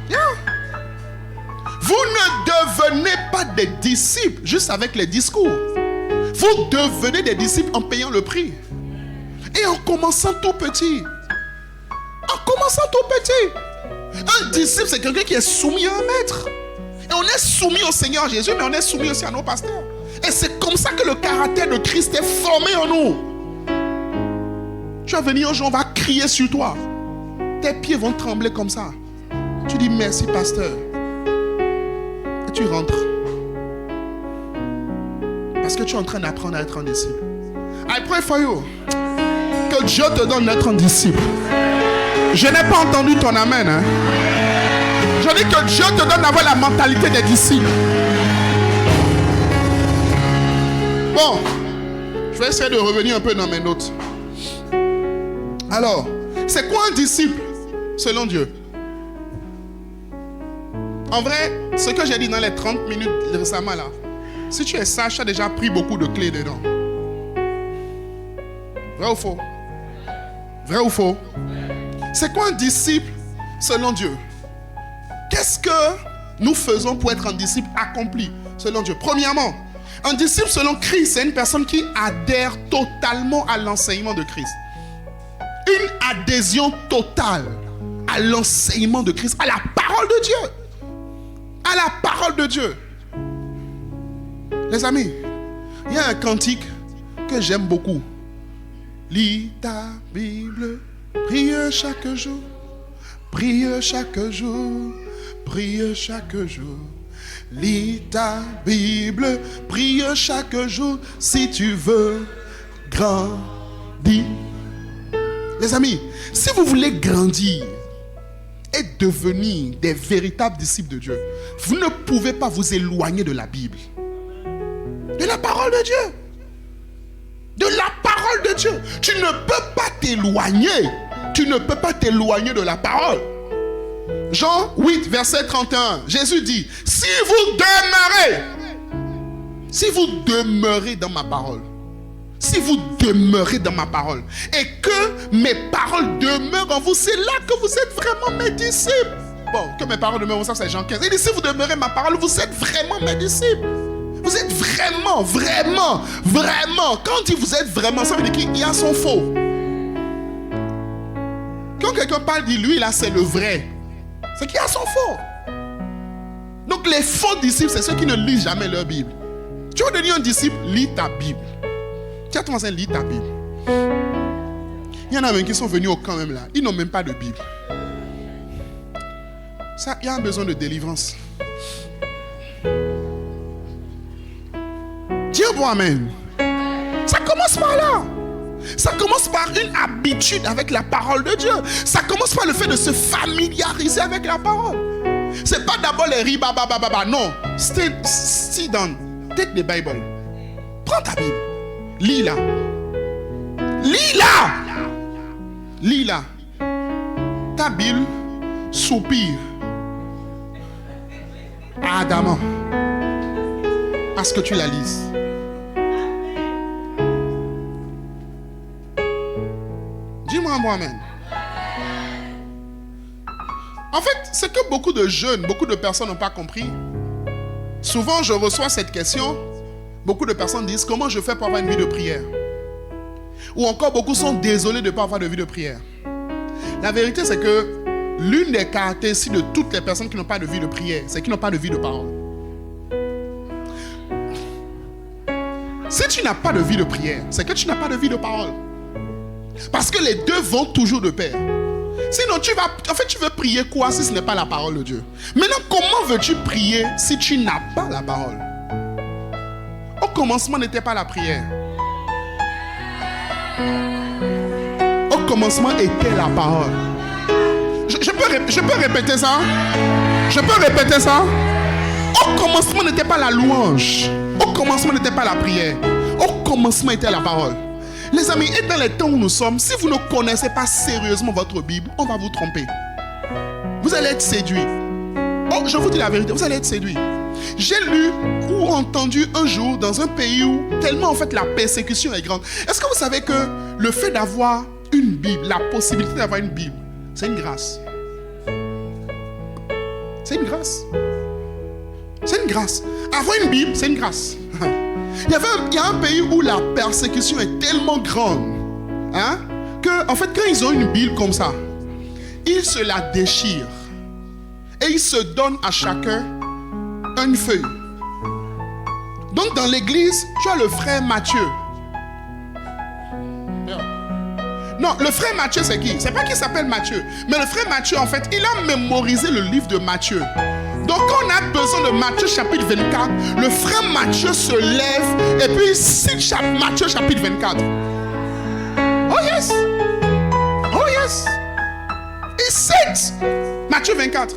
Yeah. Vous ne devenez pas des disciples juste avec les discours. Vous devenez des disciples en payant le prix. Et en commençant tout petit. En commençant tout petit. Un disciple, c'est quelqu'un qui est soumis à un maître. Et on est soumis au Seigneur Jésus, mais on est soumis aussi à nos pasteurs. Et c'est comme ça que le caractère de Christ est formé en nous. Tu vas venir un jour, on va crier sur toi. Tes pieds vont trembler comme ça. Tu dis merci pasteur. Et tu rentres. Parce que tu es en train d'apprendre à être un disciple. I pray for you. Que Dieu te donne d'être un disciple. Je n'ai pas entendu ton amen. Hein? Je dis que Dieu te donne d'avoir la mentalité des disciples. Bon, je vais essayer de revenir un peu dans mes notes. Alors, c'est quoi un disciple selon Dieu? En vrai, ce que j'ai dit dans les 30 minutes récemment là, si tu es sage, tu as déjà pris beaucoup de clés dedans. Vrai ou faux? Vrai ou faux? C'est quoi un disciple selon Dieu? Qu'est-ce que nous faisons pour être un disciple accompli selon Dieu? Premièrement, un disciple selon Christ, c'est une personne qui adhère totalement à l'enseignement de Christ. Une adhésion totale à l'enseignement de Christ, à la parole de Dieu. À la parole de Dieu. Les amis, il y a un cantique que j'aime beaucoup. Lis ta Bible, prie chaque jour, prie chaque jour, prie chaque jour. Lis ta Bible, prie chaque jour si tu veux grandir. Les amis, si vous voulez grandir et devenir des véritables disciples de Dieu, vous ne pouvez pas vous éloigner de la Bible. De la parole de Dieu. De la parole de Dieu. Tu ne peux pas t'éloigner. Tu ne peux pas t'éloigner de la parole. Jean 8, verset 31. Jésus dit, si vous demeurez dans ma parole, si vous demeurez dans ma parole et que mes paroles demeurent en vous, c'est là que vous êtes vraiment mes disciples. Bon, que mes paroles demeurent en vous, ça c'est Jean 15. Il dit, si vous demeurez ma parole, vous êtes vraiment mes disciples. Vous êtes vraiment. Quand on dit vous êtes vraiment, ça veut dire qu'il y a son faux. Quand quelqu'un parle de lui, là, c'est le vrai. C'est qu'il y a son faux. Donc les faux disciples, c'est ceux qui ne lisent jamais leur Bible. Tu veux devenir un disciple, lis ta Bible. Tu as commencé à lire ta Bible. Il y en a même qui sont venus au camp même là. Ils n'ont même pas de Bible. Ça, il y a un besoin de délivrance. Dis un bon amen. Ça commence par là. Ça commence par une habitude avec la parole de Dieu. Ça commence par le fait de se familiariser avec la parole. C'est pas d'abord les ribabababa. Non. Stay down. Take the Bible. Prends ta Bible. Lis-la. Lis-la. Lis-la. Ta Bible soupire ardemment à ce que tu la lises. Dis-moi moi-même. En fait, ce que beaucoup de jeunes, beaucoup de personnes n'ont pas compris. Souvent, je reçois cette question. Beaucoup de personnes disent, comment je fais pour avoir une vie de prière? Ou encore, beaucoup sont désolés de ne pas avoir de vie de prière. La vérité, c'est que l'une des caractéristiques de toutes les personnes qui n'ont pas de vie de prière, c'est qu'ils n'ont pas de vie de parole. Si tu n'as pas de vie de prière, c'est que tu n'as pas de vie de parole. Parce que les deux vont toujours de pair. Sinon, tu veux prier quoi si ce n'est pas la parole de Dieu? Maintenant, comment veux-tu prier si tu n'as pas la parole? Au commencement n'était pas la prière. Au commencement était la parole. Je peux répéter ça? Je peux répéter ça? Au commencement n'était pas la louange. Au commencement n'était pas la prière. Au commencement était la parole. Les amis, et dans les temps où nous sommes, si vous ne connaissez pas sérieusement votre Bible, on va vous tromper. Vous allez être séduit. Oh, je vous dis la vérité, vous allez être séduit. J'ai lu où avez-vous entendu un jour dans un pays où tellement en fait la persécution est grande? Est-ce que vous savez que le fait d'avoir une Bible, la possibilité d'avoir une Bible, c'est une grâce? C'est une grâce. C'est une grâce. Avoir une Bible, c'est une grâce. Il y a un pays où la persécution est tellement grande, hein, que en fait quand ils ont une Bible comme ça, ils se la déchirent et ils se donnent à chacun une feuille. Donc dans l'église, tu as le frère Matthieu. Non, le frère Matthieu c'est qui? C'est pas qu'il s'appelle Matthieu, mais le frère Matthieu en fait, il a mémorisé le livre de Matthieu. Donc quand on a besoin de Matthieu chapitre 24, le frère Matthieu se lève et puis il cite Matthieu chapitre 24. Oh yes! Oh yes! Il cite Matthieu 24.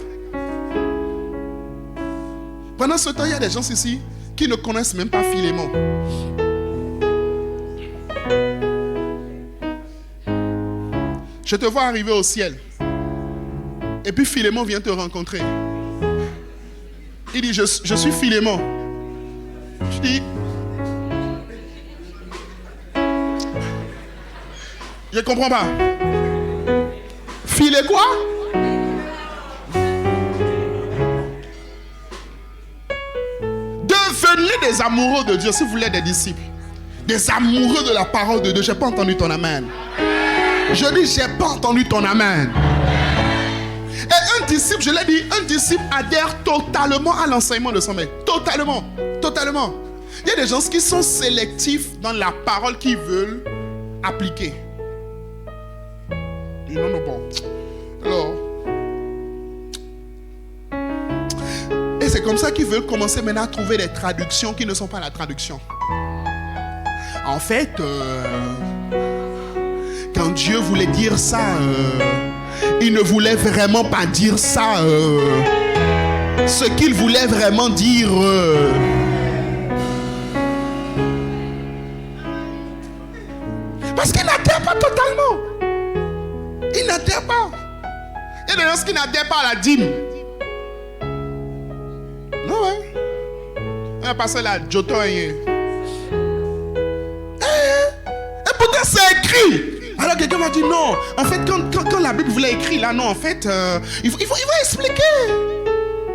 Pendant ce temps, il y a des gens ici qui ne connaissent même pas Philémon. Je te vois arriver au ciel. Et puis Philémon vient te rencontrer. Il dit, je suis Philémon. Je dis, je comprends pas. Philé quoi? Devenez des amoureux de Dieu si vous voulez des disciples. Des amoureux de la parole de Dieu. Je n'ai pas entendu ton amen. Je dis, j'ai pas entendu ton amen. Et un disciple, je l'ai dit, un disciple adhère totalement à l'enseignement de son maître. Totalement. Totalement. Il y a des gens qui sont sélectifs dans la parole qu'ils veulent appliquer. Ils disent non, bon. Alors. Et c'est comme ça qu'ils veulent commencer maintenant à trouver des traductions qui ne sont pas la traduction. En fait, quand Dieu voulait dire ça, il ne voulait vraiment pas dire ça. Ce qu'il voulait vraiment dire. Parce qu'il n'adhère pas totalement. Il n'adhère pas. Il y a des gens qui n'adhèrent pas à la dîme. Non, ouais. On a passé la Joto. Et pourtant c'est écrit. Alors quelqu'un m'a dit non. En fait, quand la Bible voulait écrire là, non, en fait, il faut expliquer.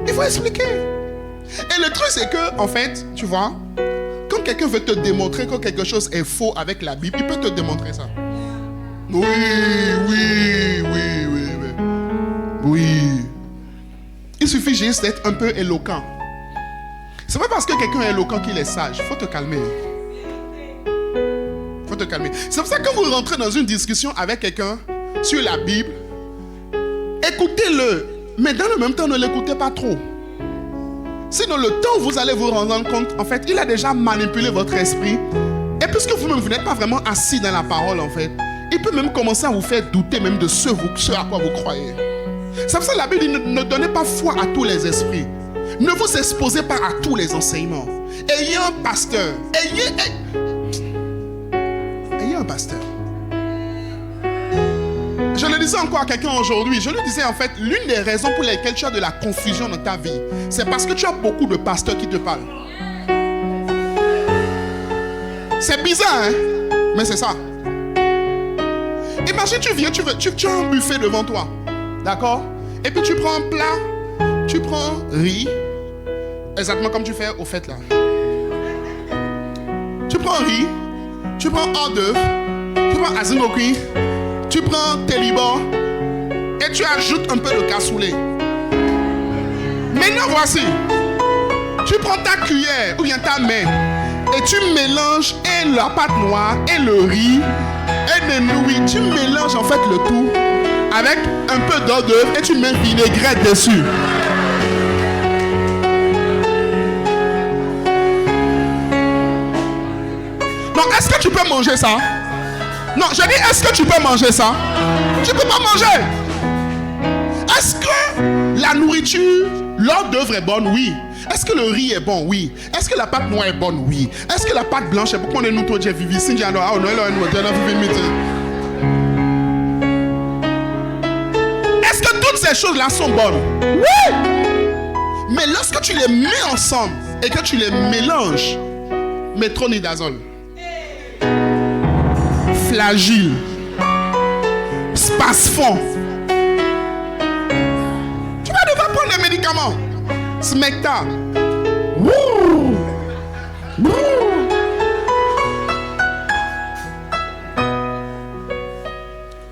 Il faut expliquer. Et le truc, c'est que, en fait, tu vois, quand quelqu'un veut te démontrer que quelque chose est faux avec la Bible, il peut te démontrer ça. Oui. Il suffit juste d'être un peu éloquent. C'est pas parce que quelqu'un est éloquent qu'il est sage. Il faut te calmer. Te calmer. C'est pour ça que quand vous rentrez dans une discussion avec quelqu'un sur la Bible, écoutez-le, mais dans le même temps, ne l'écoutez pas trop. Sinon, le temps où vous allez vous rendre compte, en fait, il a déjà manipulé votre esprit. Et puisque vous-même, vous n'êtes pas vraiment assis dans la parole, en fait, il peut même commencer à vous faire douter même de ce à quoi vous croyez. C'est pour ça que la Bible dit, ne donnez pas foi à tous les esprits. Ne vous exposez pas à tous les enseignements. Ayez un pasteur. Ayez un pasteur. Je le disais encore à quelqu'un aujourd'hui. Je lui disais en fait, l'une des raisons pour lesquelles tu as de la confusion dans ta vie, c'est parce que tu as beaucoup de pasteurs qui te parlent. C'est bizarre, hein? Mais c'est ça. Imagine, tu viens, tu as un buffet devant toi. D'accord? Et puis tu prends un plat, tu prends riz, exactement comme tu fais au fait là. Tu prends riz, tu prends hors d'œuvre, tu prends azimokui, tu prends télibo et tu ajoutes un peu de cassoulet. Maintenant voici, tu prends ta cuillère ou bien ta main et tu mélanges et la pâte noire et le riz et les nouilles. Tu mélanges en fait le tout avec un peu d'eau d'œuvre et tu mets vinaigrette dessus. Donc est-ce que tu peux manger ça? Non, je dis est-ce que tu peux manger ça? Tu peux pas manger. Est-ce que la nourriture, l'eau d'œuvre est bonne? Oui. Est-ce que le riz est bon? Oui. Est-ce que la pâte noire est bonne? Oui. Est-ce que la pâte blanche est bonne? Pourquoi on est nous tous vivants? Est-ce que toutes ces choses-là sont bonnes? Oui. Mais lorsque tu les mets ensemble, et que tu les mélanges, métronidazole, Flagyl, Spasfon, tu vas devoir prendre les médicaments. Smecta.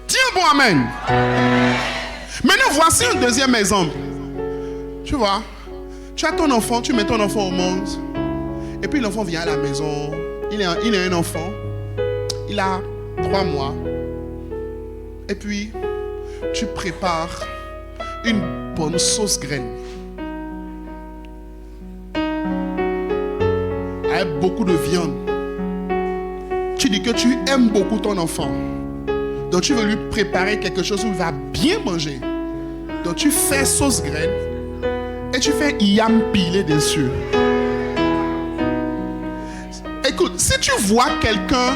Tiens bon amen. Maintenant voici un deuxième exemple. Tu vois, tu as ton enfant, tu mets ton enfant au monde. Et puis l'enfant vient à la maison. Il est un enfant. Il a 3 mois. Et puis tu prépares une bonne sauce graine. Avec beaucoup de viande. Tu dis que tu aimes beaucoup ton enfant. Donc tu veux lui préparer quelque chose où il va bien manger. Donc tu fais sauce graine et tu fais yam pilé dessus. Écoute, si tu vois quelqu'un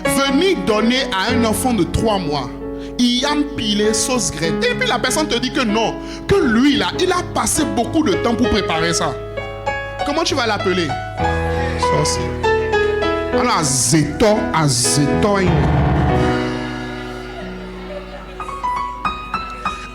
venir donner à un enfant de 3 mois yam pilé sauce graine, et puis la personne te dit que non, que lui là, il a passé beaucoup de temps pour préparer ça. Comment tu vas l'appeler? Sorcier. Alors azéto.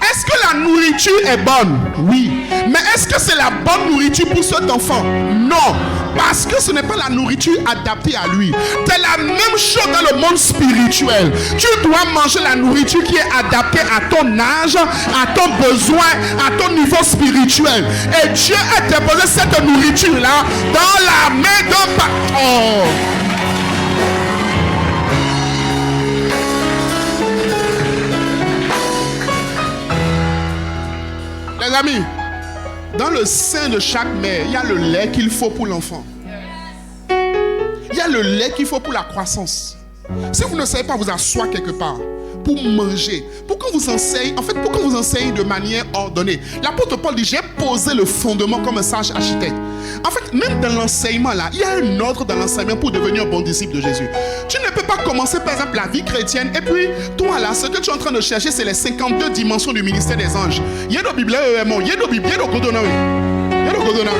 Est-ce que la nourriture est bonne? Oui. Mais est-ce que c'est la bonne nourriture pour cet enfant? Non. Parce que ce n'est pas la nourriture adaptée à lui. C'est la même chose dans le monde spirituel. Tu dois manger la nourriture qui est adaptée à ton âge, à ton besoin, à ton niveau spirituel. Et Dieu a déposé cette nourriture-là dans la main d'un papa. Oh. Les amis, dans le sein de chaque mère, il y a le lait qu'il faut pour l'enfant. Il y a le lait qu'il faut pour la croissance. Si vous ne savez pas vous asseoir quelque part pour manger, pour qu'on vous enseigne, en fait, pour qu'on vous enseigne de manière ordonnée. L'apôtre Paul dit, j'ai posé le fondement comme un sage architecte. En fait, même dans l'enseignement là, il y a un ordre dans l'enseignement pour devenir un bon disciple de Jésus. Tu ne peux pas commencer par exemple la vie chrétienne et puis toi là, ce que tu es en train de chercher, c'est les 52 dimensions du ministère des anges. Il y a des Bibles, il y a des Bibles, il y a des Godonawi. Il y a des Godonawi.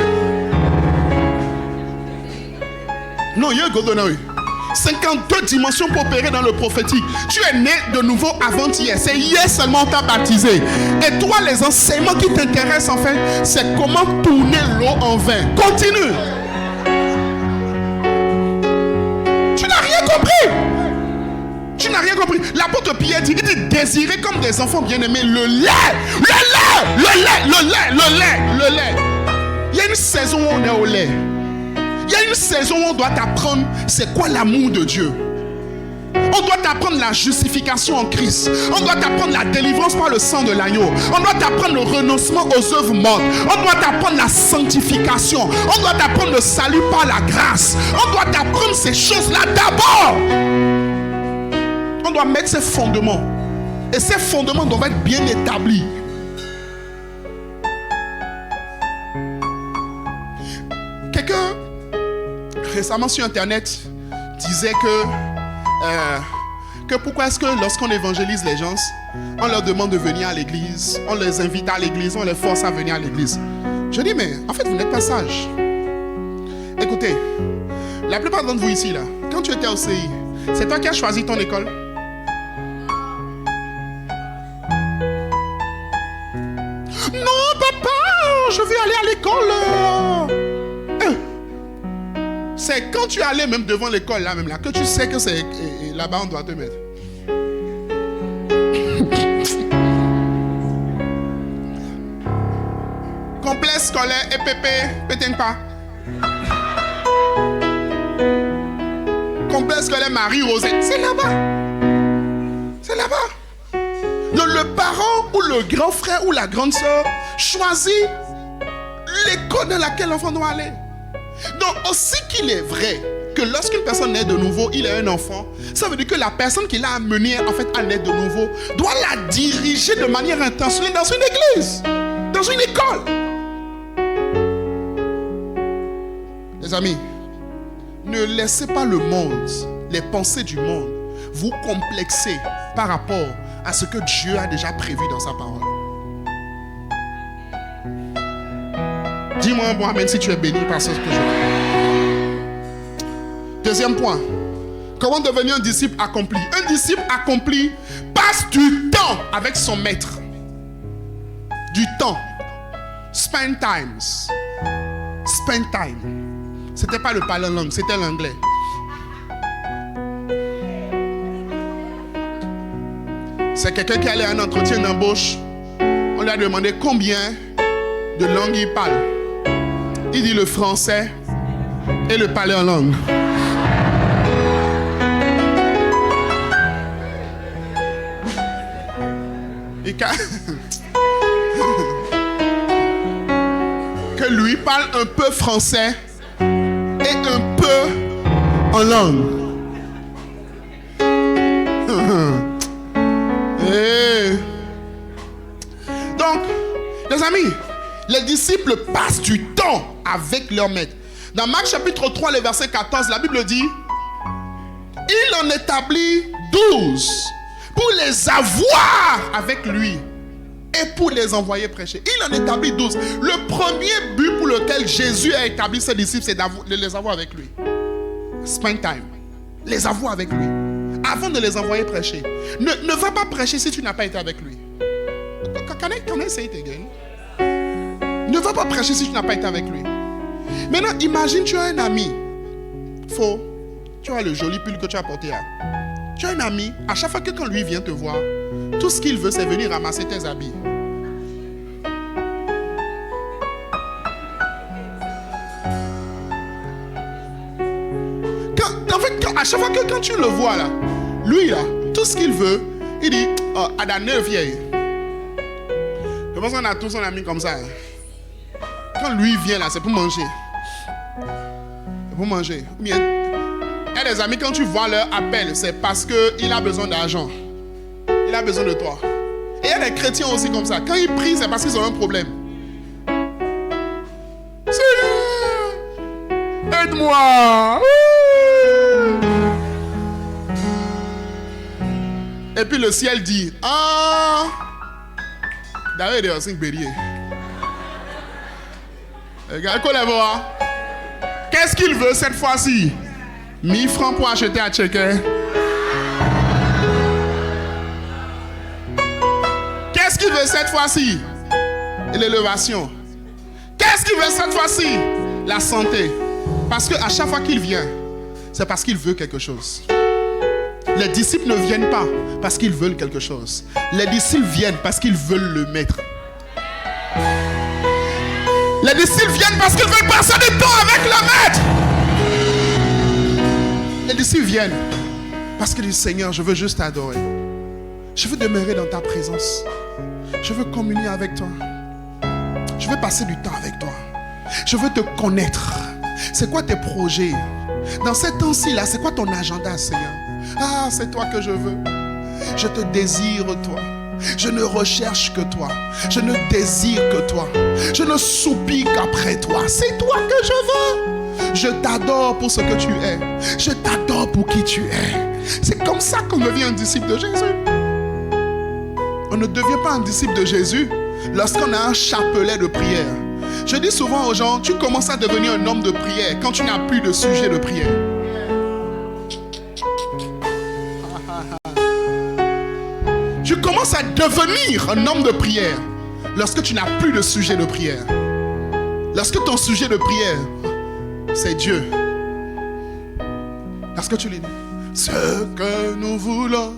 Non, il y a des Godonawi. 52 dimensions pour opérer dans le prophétique. Tu es né de nouveau avant-hier. C'est hier seulement on t'a baptisé. Et toi, les enseignements qui t'intéressent en fait, c'est comment tourner l'eau en vin. Continue. Tu n'as rien compris. Tu n'as rien compris. L'apôtre Pierre dit, il dit désirez comme des enfants bien-aimés le lait. Le lait. Il y a une saison où on est au lait. Il y a une saison où on doit t'apprendre c'est quoi l'amour de Dieu. On doit t'apprendre la justification en Christ. On doit t'apprendre la délivrance par le sang de l'agneau. On doit t'apprendre le renoncement aux œuvres mortes. On doit t'apprendre la sanctification. On doit t'apprendre le salut par la grâce. On doit t'apprendre ces choses-là d'abord. On doit mettre ces fondements. Et ces fondements doivent être bien établis. Quelqu'un récemment sur internet disait que pourquoi est-ce que lorsqu'on évangélise les gens, on leur demande de venir à l'église, on les invite à l'église, on les force à venir à l'église. Je dis mais en fait vous n'êtes pas sages. Écoutez, la plupart d'entre vous ici là, quand tu étais au CI, c'est toi qui as choisi ton école? Non papa, je veux aller à l'école. C'est quand tu es allé même devant l'école là même là que tu sais que c'est là-bas on doit te mettre. Complexe scolaire et pétain pas. Complexe scolaire Marie-Rosée, c'est là-bas. C'est là-bas. Donc le parent ou le grand frère ou la grande soeur choisit l'école dans laquelle l'enfant doit aller. Donc aussi qu'il est vrai que lorsqu'une personne naît de nouveau, il est un enfant, ça veut dire que la personne qui l'a amené en fait à naître de nouveau doit la diriger de manière intentionnelle dans une église, dans une école. Les amis, ne laissez pas le monde, les pensées du monde vous complexer par rapport à ce que Dieu a déjà prévu dans sa parole. Dis-moi un bon amen si tu es béni par ce que je fais. Deuxième point. Comment devenir un disciple accompli? Un disciple accompli passe du temps avec son maître. Du temps. Spend times. Spend time. C'était pas le parler langue, c'était l'anglais. C'est quelqu'un qui allait à un entretien d'embauche. On lui a demandé combien de langues il parle. Il dit le français et le parler en langue. Et que lui parle un peu français et un peu en langue. Donc, les amis, les disciples passent du temps avec leur maître. Dans Marc chapitre 3, le verset 14, la Bible dit: il en établit 12 pour les avoir avec lui et pour les envoyer prêcher. Il en établit 12. Le premier but pour lequel Jésus a établi ses disciples, c'est de les avoir avec lui. Spend time. Les avoir avec lui. Avant de les envoyer prêcher. Ne va pas prêcher si tu n'as pas été avec lui. Can I say it again? Ne va pas prêcher si tu n'as pas été avec lui. Maintenant, imagine, tu as un ami. Tu as le joli pull que tu as porté là. Tu as un ami, à chaque fois que quand lui vient te voir, tout ce qu'il veut, c'est venir ramasser tes habits. À chaque fois que quand tu le vois là, lui là, tout ce qu'il veut, il dit, oh, à la 9e. Je pense qu'on a tous un ami comme ça. Quand lui vient là, c'est pour manger. C'est pour manger. Il y a des amis, quand tu vois leur appel, c'est parce qu'il a besoin d'argent. Il a besoin de toi. Et il y a des chrétiens aussi comme ça. Quand ils prient, c'est parce qu'ils ont un problème. Seigneur, aide-moi. Et puis le ciel dit, ah, d'ailleurs, il y a 5 béliers. Qu'est-ce qu'il veut cette fois-ci? 1000 francs pour acheter à checker. Qu'est-ce qu'il veut cette fois-ci? L'élévation. Qu'est-ce qu'il veut cette fois-ci? La santé. Parce qu'à chaque fois qu'il vient, c'est parce qu'il veut quelque chose. Les disciples ne viennent pas parce qu'ils veulent quelque chose. Les disciples viennent parce qu'ils veulent le maître. Les disciples viennent parce qu'ils veulent passer du temps avec le maître. Les disciples viennent parce qu'ils disent, Seigneur, je veux juste t'adorer. Je veux demeurer dans ta présence. Je veux communier avec toi. Je veux passer du temps avec toi. Je veux te connaître. C'est quoi tes projets? Dans ces temps-ci là, c'est quoi ton agenda, Seigneur? Ah, c'est toi que je veux. Je te désire, toi. Je ne recherche que toi. Je ne désire que toi. Je ne soupire qu'après toi. C'est toi que je veux. Je t'adore pour ce que tu es. Je t'adore pour qui tu es. C'est comme ça qu'on devient un disciple de Jésus. On ne devient pas un disciple de Jésus lorsqu'on a un chapelet de prière. Je dis souvent aux gens, tu commences à devenir un homme de prière quand tu n'as plus de sujet de prière. Tu commences à devenir un homme de prière lorsque tu n'as plus de sujet de prière. Lorsque ton sujet de prière, c'est Dieu. Lorsque tu lui dis, ce que nous voulons,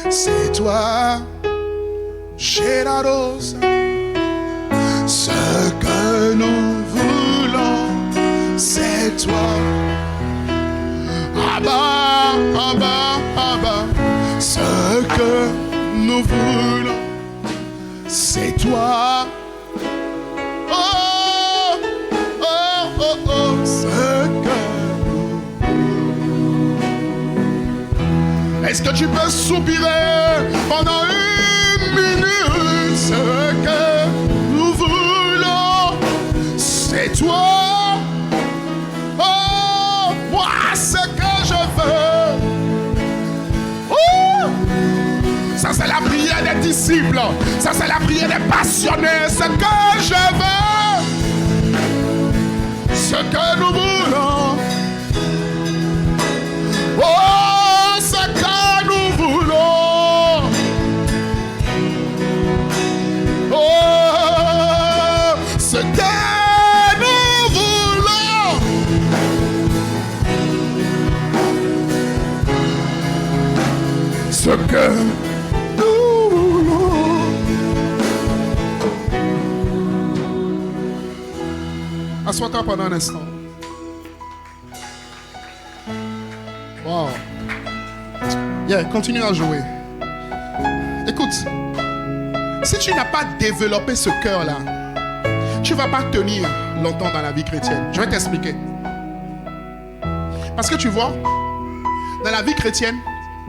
c'est toi. Chez la rose. Ce que nous voulons, c'est toi. Abba, Abba, Abba. Ce que nous voulons, c'est toi. Oh, oh, oh, oh. Ce que nous voulons. Est-ce que tu peux soupirer pendant une minute? Ce que nous voulons, c'est toi. Oh, moi, ce que je veux. Oh, ça, c'est la prière des disciples. Ça, c'est la prière des passionnés. Ce que je veux. ce que nous voulons. Oh, ce que nous voulons. Oh, ce que nous voulons. Ce que nous voulons. Assois-toi pendant un instant. Wow. Yeah, continue à jouer. Écoute, si tu n'as pas développé ce cœur-là, tu ne vas pas tenir longtemps dans la vie chrétienne. Je vais t'expliquer. Parce que tu vois, dans la vie chrétienne,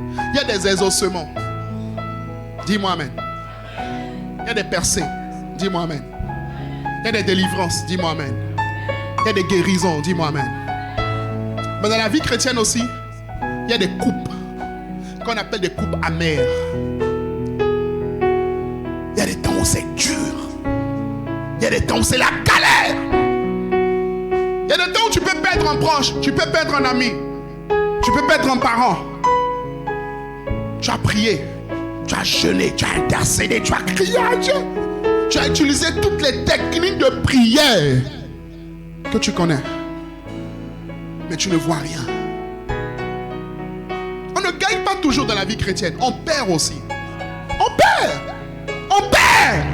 il y a des exaucements. Dis-moi amen. Il y a des percées. Dis-moi amen. Il y a des délivrances. Dis-moi amen. Il y a des guérisons. Dis-moi amen. Mais dans la vie chrétienne aussi, il y a des coupes qu'on appelle des coupes amères. Il y a des temps où c'est dur. Il y a des temps où c'est la galère. Il y a des temps où tu peux perdre un proche, tu peux perdre un ami, tu peux perdre un parent. Tu as prié, tu as jeûné, tu as intercédé, tu as crié à Dieu. Tu as utilisé toutes les techniques de prière que tu connais. Mais tu ne vois rien. On ne gagne pas toujours dans la vie chrétienne. On perd aussi. On perd. On perd.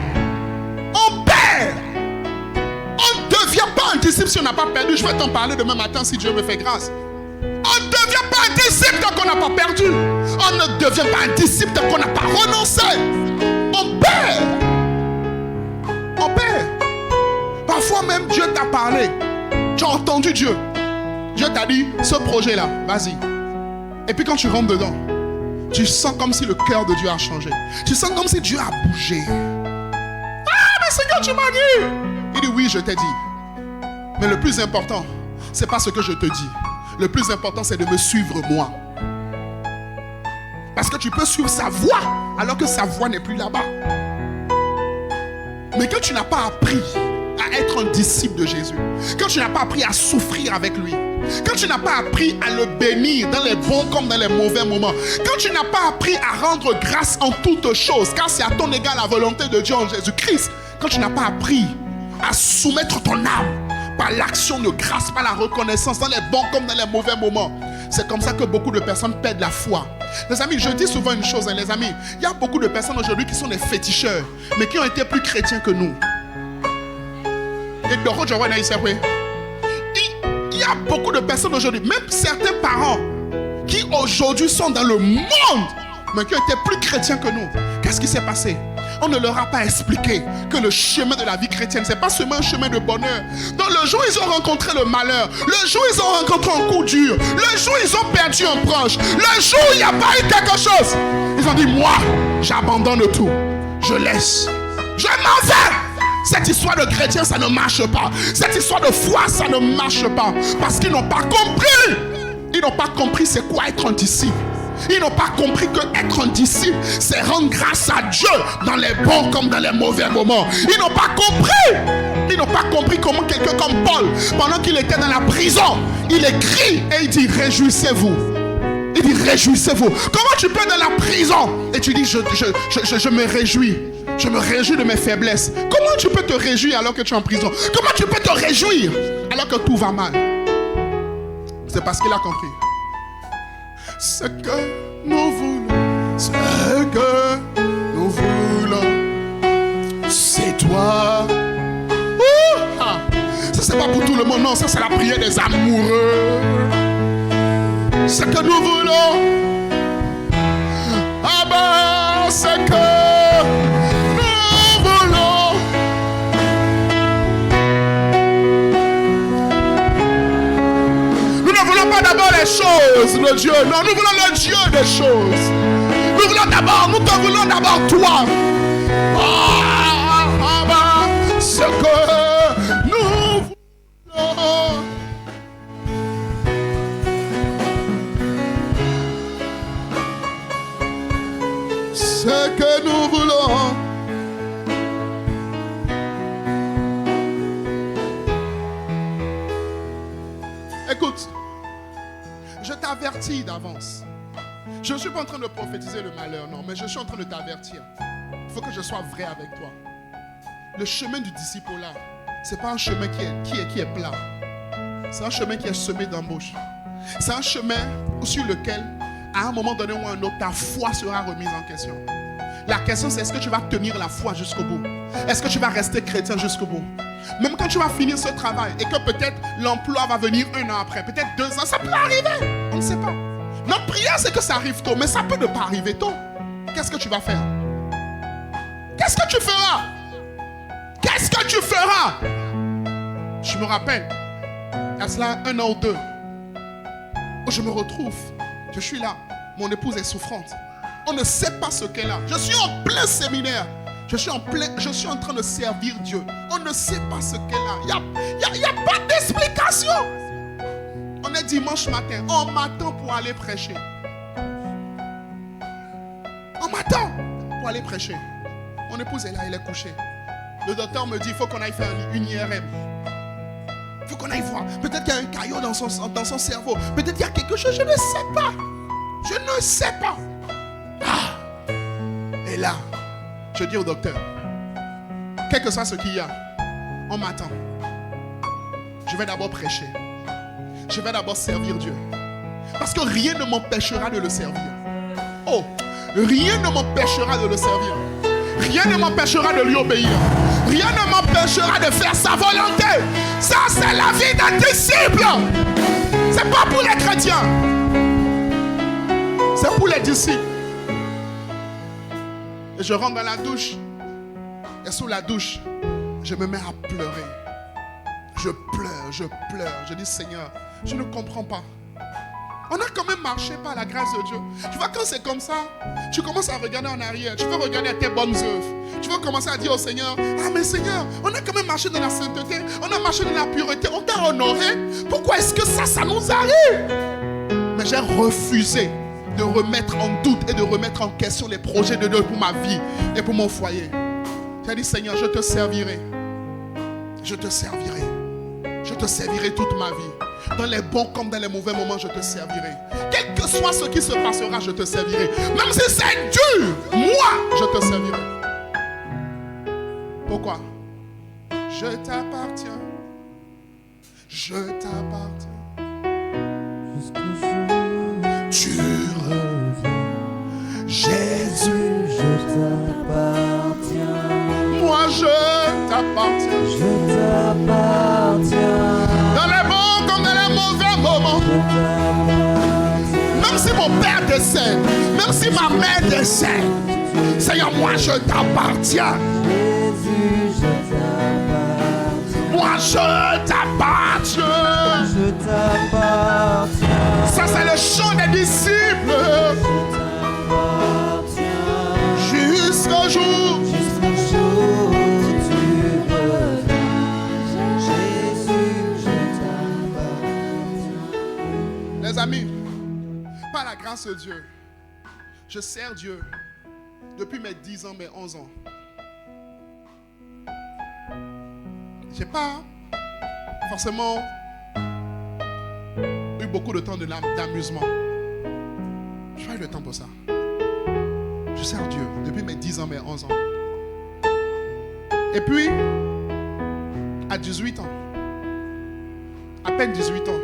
On perd. On ne devient pas un disciple si on n'a pas perdu. Je vais t'en parler demain matin si Dieu me fait grâce. On ne devient pas un disciple tant qu'on n'a pas perdu. On ne devient pas un disciple tant qu'on n'a pas renoncé. On perd. On perd. Parfois même Dieu t'a parlé. Tu as entendu Dieu. Dieu t'a dit, ce projet-là, vas-y. Et puis quand tu rentres dedans, tu sens comme si le cœur de Dieu a changé. Tu sens comme si Dieu a bougé. Ah, mais Seigneur, tu m'as dit. Il dit, oui, je t'ai dit. Mais le plus important, c'est pas ce que je te dis. Le plus important, c'est de me suivre moi. Parce que tu peux suivre sa voix, alors que sa voix n'est plus là-bas. Mais quand tu n'as pas appris à être un disciple de Jésus, quand tu n'as pas appris à souffrir avec lui, quand tu n'as pas appris à le bénir dans les bons comme dans les mauvais moments, quand tu n'as pas appris à rendre grâce en toutes choses, car c'est à ton égard la volonté de Dieu en Jésus-Christ, quand tu n'as pas appris à soumettre ton âme par l'action de grâce, par la reconnaissance dans les bons comme dans les mauvais moments, c'est comme ça que beaucoup de personnes perdent la foi. Les amis, je dis souvent une chose, les amis, il y a beaucoup de personnes aujourd'hui qui sont des féticheurs, mais qui ont été plus chrétiens que nous. Il y a beaucoup de personnes aujourd'hui, même certains parents, qui aujourd'hui sont dans le monde, mais qui ont été plus chrétiens que nous. Qu'est-ce qui s'est passé? On ne leur a pas expliqué que le chemin de la vie chrétienne, c'est pas seulement un chemin de bonheur. Dans le jour où ils ont rencontré le malheur, le jour où ils ont rencontré un coup dur, le jour où ils ont perdu un proche, le jour où il n'y a pas eu quelque chose, ils ont dit, moi, j'abandonne tout. Je laisse. Je m'en vais. Cette histoire de chrétien, ça ne marche pas. Cette histoire de foi, ça ne marche pas. Parce qu'ils n'ont pas compris. Ils n'ont pas compris c'est quoi être un disciple. Ils n'ont pas compris que être un disciple, c'est rendre grâce à Dieu dans les bons comme dans les mauvais moments. Ils n'ont pas compris. Ils n'ont pas compris comment quelqu'un comme Paul, pendant qu'il était dans la prison, il écrit et il dit réjouissez-vous. Il dit réjouissez-vous. Comment tu peux dans la prison et tu dis je me réjouis. Je me réjouis de mes faiblesses. Comment tu peux te réjouir alors que tu es en prison? Comment tu peux te réjouir alors que tout va mal? C'est parce qu'il a compris. Ce que nous voulons, ce que nous voulons, c'est toi. Ça c'est pas pour tout le monde, non, ça c'est la prière des amoureux. Ce que nous voulons, ah ben, ce que nous voulons. Nous ne voulons pas d'abord les choses de Dieu, non, nous voulons le Dieu des choses. Nous voulons d'abord, nous te voulons d'abord toi. Ah ben, ce que nous voulons. Ce que nous voulons. Écoute, je t'avertis d'avance. Je ne suis pas en train de prophétiser le malheur, non, mais je suis en train de t'avertir. Il faut que je sois vrai avec toi. Le chemin du disciple-là, ce n'est pas un chemin qui est plat. C'est un chemin qui est semé d'embûches. C'est un chemin sur lequel, à un moment donné ou à un autre, ta foi sera remise en question. La question, c'est est-ce que tu vas tenir la foi jusqu'au bout? Est-ce que tu vas rester chrétien jusqu'au bout? Même quand tu vas finir ce travail et que peut-être l'emploi va venir 1 an après, peut-être 2 ans, ça peut arriver. On ne sait pas. Notre prière, c'est que ça arrive tôt, mais ça peut ne pas arriver tôt. Qu'est-ce que tu vas faire? Qu'est-ce que tu feras? Qu'est-ce que tu feras? Je me rappelle, il y a cela 1 an ou 2, où je me retrouve, je suis là, mon épouse est souffrante. On ne sait pas ce qu'elle a. Je suis en plein séminaire. Je suis en train de servir Dieu. On ne sait pas ce qu'elle a. Il n'y a pas d'explication. On est dimanche matin. On m'attend pour aller prêcher. On m'attend pour aller prêcher. Mon épouse est là, elle est couchée. Le docteur me dit, il faut qu'on aille faire une IRM. Il faut qu'on aille voir. Peut-être qu'il y a un caillot dans son cerveau. Peut-être qu'il y a quelque chose, je ne sais pas. Je ne sais pas. Ah. Et là, je dis au docteur, quel que soit ce qu'il y a, on m'attend. Je vais d'abord prêcher. Je vais d'abord servir Dieu. Parce que rien ne m'empêchera de le servir. Oh, rien ne m'empêchera de le servir. Rien ne m'empêchera de lui obéir. Rien ne m'empêchera de faire sa volonté. Ça, c'est la vie d'un disciple. C'est pas pour les chrétiens. C'est pour les disciples. Et je rentre dans la douche. Et sous la douche, je me mets à pleurer. Je pleure. Je dis, Seigneur, je ne comprends pas. On a quand même marché par la grâce de Dieu. Tu vois, quand c'est comme ça, tu commences à regarder en arrière. Tu veux regarder tes bonnes œuvres. Tu veux commencer à dire au Seigneur, ah mais Seigneur, on a quand même marché dans la sainteté. On a marché dans la pureté. On t'a honoré. Pourquoi est-ce que ça nous arrive? Mais j'ai refusé de remettre en doute et de remettre en question les projets de Dieu pour ma vie et pour mon foyer. J'ai dit, Seigneur, je te servirai. Je te servirai. Je te servirai toute ma vie. Dans les bons comme dans les mauvais moments, je te servirai. Quel que soit ce qui se passera, je te servirai. Même si c'est dur, moi, je te servirai. Pourquoi? Je t'appartiens. Je t'appartiens. Jusqu'au jour Tu reviens. Jésus, Je t'appartiens. moi je t'appartiens. Je t'appartiens. Dans les bons comme dans les mauvais moments. Même si mon père décède, même si ma mère décède, Seigneur, moi je t'appartiens. Jésus, je t'appartiens. Moi je t'appartiens. Je t'appartiens. Ça c'est le chant des disciples. Jusqu'au jour. Jusqu'au jour où tu reviens. Jésus, je t'appartiens. Les amis, par la grâce de Dieu, je sers Dieu depuis mes 10 ans, mes 11 ans. J'ai pas forcément eu beaucoup de temps d'amusement. Je n'ai pas eu le temps pour ça. Je sers Dieu depuis mes 10 ans, mes 11 ans. Et puis, à 18 ans, à peine 18 ans,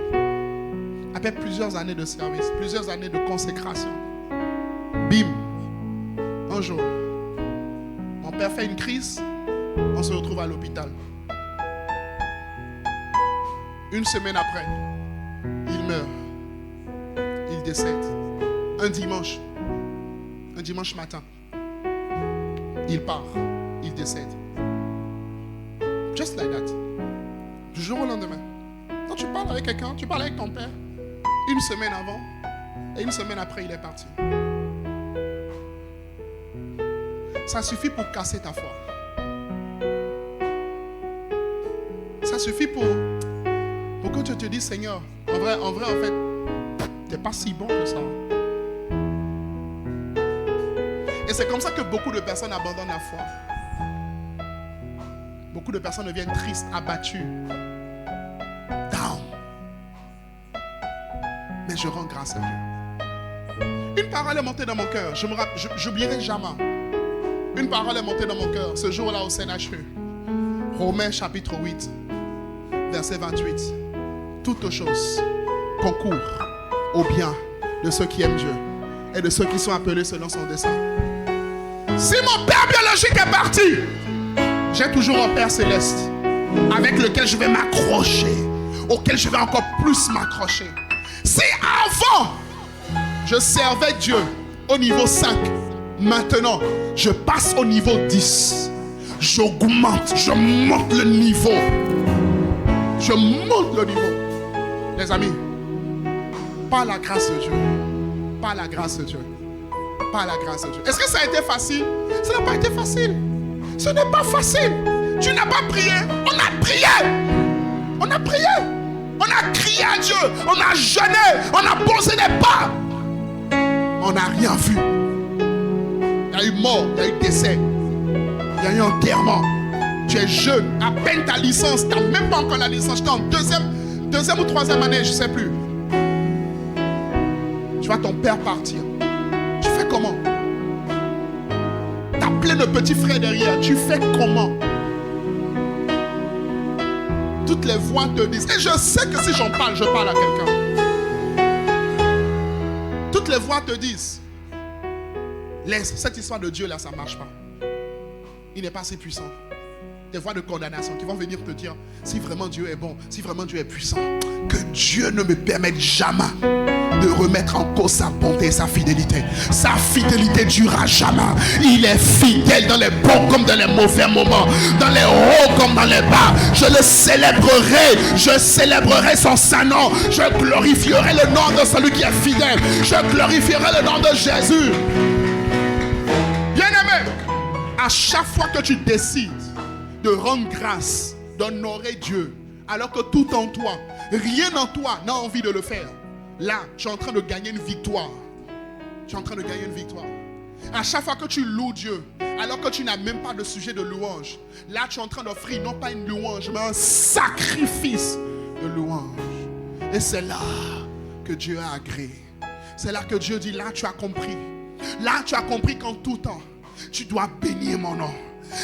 après plusieurs années de service, plusieurs années de consécration, bim, un jour, mon père fait une crise, on se retrouve à l'hôpital. Une semaine après, il meurt, il décède. Un dimanche matin, il part, il décède. Just like that. Du jour au lendemain. Quand tu parles avec quelqu'un, tu parles avec ton père, une semaine avant, et une semaine après, il est parti. Ça suffit pour casser ta foi. Ça suffit pour que tu te dises, Seigneur, en vrai, en fait, t'es pas si bon que ça. Et c'est comme ça que beaucoup de personnes abandonnent la foi. Beaucoup de personnes deviennent tristes, abattues, down. Mais je rends grâce à Dieu. Une parole est montée dans mon cœur. Je n'oublierai jamais. Une parole est montée dans mon cœur ce jour-là au CNHE. Romains chapitre 8, verset 28. Toutes choses concourent au bien de ceux qui aiment Dieu et de ceux qui sont appelés selon son dessein. Si mon père biologique est parti, j'ai toujours un père céleste avec lequel je vais m'accrocher, auquel je vais encore plus m'accrocher. Si avant je servais Dieu au niveau 5, maintenant je passe au niveau 10, j'augmente, je monte le niveau. Je monte le niveau. Les amis, par la grâce de Dieu, par la grâce de Dieu, par la grâce de Dieu. Est-ce que ça a été facile? Ça n'a pas été facile. Ce n'est pas facile. Tu n'as pas prié. On a prié. On a prié. On a crié à Dieu. On a jeûné. On a posé des pas. On n'a rien vu. Il y a eu mort. Il y a eu décès. Il y a eu enterrement. Tu es jeune. À peine ta licence. Tu n'as même pas encore la licence. Tu es en deuxième ou troisième année. Je ne sais plus. Tu vois ton père partir. Tu fais comment? Tu as plein de petits frères derrière. Tu fais comment? Toutes les voix te disent. Et je sais que si j'en parle, je parle à quelqu'un. Toutes les voix te disent. Laisse, cette histoire de Dieu là, ça ne marche pas. Il n'est pas assez puissant. Des voix de condamnation qui vont venir te dire, si vraiment Dieu est bon, si vraiment Dieu est puissant, que Dieu ne me permette jamais de remettre en cause sa bonté et sa fidélité. Sa fidélité durera jamais. Il est fidèle dans les bons comme dans les mauvais moments, dans les hauts comme dans les bas. Je le célébrerai, je célébrerai son saint nom. Je glorifierai le nom de celui qui est fidèle. Je glorifierai le nom de Jésus. Bien-aimé, à chaque fois que tu décides de rendre grâce, d'honorer Dieu, alors que tout en toi, rien en toi n'a envie de le faire, là, tu es en train de gagner une victoire. Tu es en train de gagner une victoire. À chaque fois que tu loues Dieu, alors que tu n'as même pas de sujet de louange, là, tu es en train d'offrir non pas une louange, mais un sacrifice de louange. Et c'est là que Dieu a agréé. C'est là que Dieu dit, là, tu as compris. Là, tu as compris qu'en tout temps, tu dois bénir mon nom.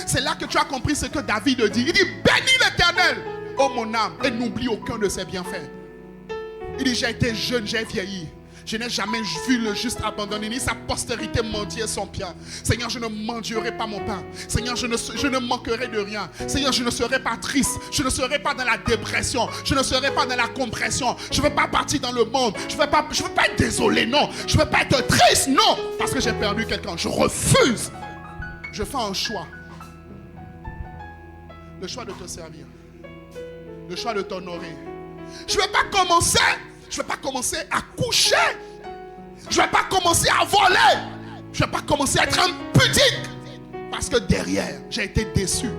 C'est là que tu as compris ce que David dit. Il dit, bénis l'Éternel, ô mon âme, et n'oublie aucun de ses bienfaits. Il dit, j'ai été jeune, j'ai vieilli. Je n'ai jamais vu le juste abandonné, ni sa postérité mendier son bien. Seigneur, je ne mendierai pas mon pain. Seigneur, je ne manquerai de rien. Seigneur, je ne serai pas triste. Je ne serai pas dans la dépression. Je ne serai pas dans la compression. Je ne veux pas partir dans le monde. Je ne veux pas être désolé, non. Je ne veux pas être triste, non. Parce que j'ai perdu quelqu'un. Je refuse. Je fais un choix. Le choix de te servir. Le choix de t'honorer. Je ne vais pas commencer. Je ne vais pas commencer à coucher. Je ne vais pas commencer à voler. Je ne vais pas commencer à être impudique. Parce que derrière, j'ai été déçu.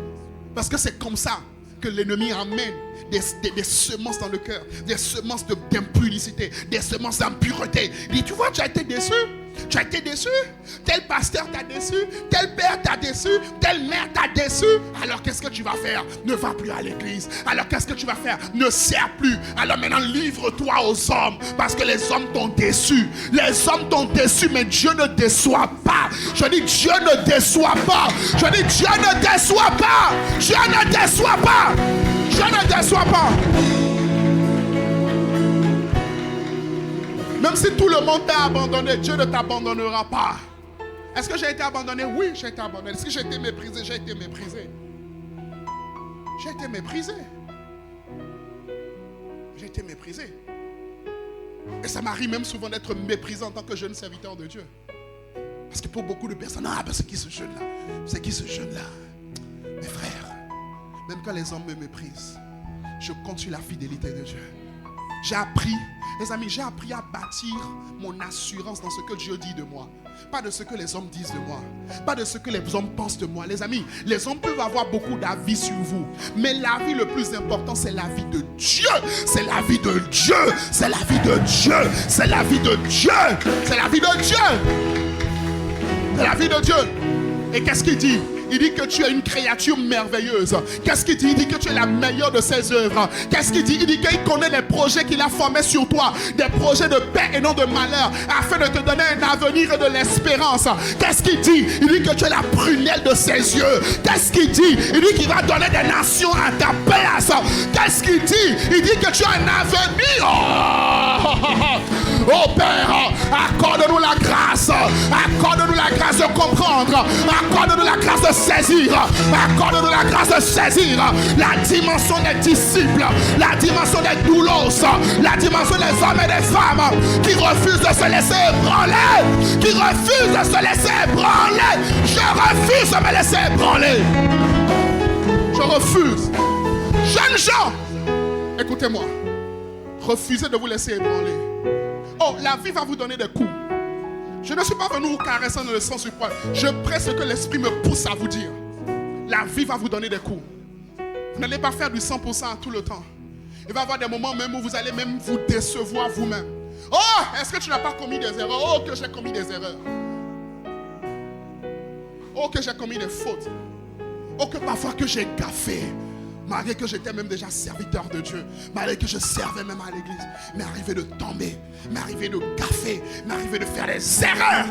Parce que c'est comme ça que l'ennemi amène des semences dans le cœur. Des semences d'impudicité. Des semences d'impureté. Il dit, tu vois, tu as été déçu. Tu as été déçu. Tel pasteur t'a déçu. Tel père t'a déçu. Telle mère t'a déçu. Alors qu'est-ce que tu vas faire? Ne va plus à l'église. Alors qu'est-ce que tu vas faire? Ne sers plus. Alors maintenant livre-toi aux hommes. Parce que les hommes t'ont déçu. Les hommes t'ont déçu. Mais Dieu ne déçoit pas. Je dis Dieu ne déçoit pas. Je dis Dieu ne déçoit pas. Dieu ne déçoit pas. Dieu ne déçoit pas. Même si tout le monde t'a abandonné, Dieu ne t'abandonnera pas. Est-ce que j'ai été abandonné? Oui, j'ai été abandonné. Est-ce que j'ai été méprisé? J'ai été méprisé. J'ai été méprisé. J'ai été méprisé. Et ça m'arrive même souvent d'être méprisé en tant que jeune serviteur de Dieu. Parce que pour beaucoup de personnes, c'est qui ce jeune-là? C'est qui ce jeune-là? Mes frères, même quand les hommes me méprisent, je compte sur la fidélité de Dieu. J'ai appris, les amis, j'ai appris à bâtir mon assurance dans ce que Dieu dit de moi. Pas de ce que les hommes disent de moi. Pas de ce que les hommes pensent de moi. Les amis, les hommes peuvent avoir beaucoup d'avis sur vous. Mais l'avis le plus important, c'est l'avis de Dieu. C'est l'avis de Dieu. C'est l'avis de Dieu. C'est l'avis de Dieu. C'est l'avis de Dieu. C'est l'avis de Dieu. Et qu'est-ce qu'il dit? Il dit que tu es une créature merveilleuse. Qu'est-ce qu'il dit? Il dit que tu es la meilleure de ses œuvres. Qu'est-ce qu'il dit? Il dit qu'il connaît les projets qu'il a formés sur toi, des projets de paix et non de malheur, afin de te donner un avenir et de l'espérance. Qu'est-ce qu'il dit? Il dit que tu es la prunelle de ses yeux. Qu'est-ce qu'il dit? Il dit qu'il va donner des nations à ta place. Qu'est-ce qu'il dit? Il dit que tu as un avenir. Oh Père, accorde-nous la grâce. Accorde-nous la grâce de comprendre. Accorde-nous la grâce de saisir. Accorde-nous la grâce de saisir la dimension des disciples, la dimension des doulos, la dimension des hommes et des femmes qui refusent de se laisser ébranler, qui refusent de se laisser ébranler. Je refuse de me laisser ébranler. Je refuse. Jeunes gens, écoutez-moi. Refusez de vous laisser ébranler. Oh, la vie va vous donner des coups. Je ne suis pas venu vous caresser dans le sens du poil. Je presse ce que l'esprit me pousse à vous dire. La vie va vous donner des coups. Vous n'allez pas faire du 100% tout le temps. Il va y avoir des moments même où vous allez même vous décevoir vous-même. Oh, est-ce que tu n'as pas commis des erreurs? Oh, que j'ai commis des erreurs. Oh, que j'ai commis des fautes. Oh, que parfois que j'ai gaffé. Malgré que j'étais même déjà serviteur de Dieu, malgré que je servais même à l'église, mais arrivé de tomber, mais arrivé de gaffer, mais arrivé de faire des erreurs,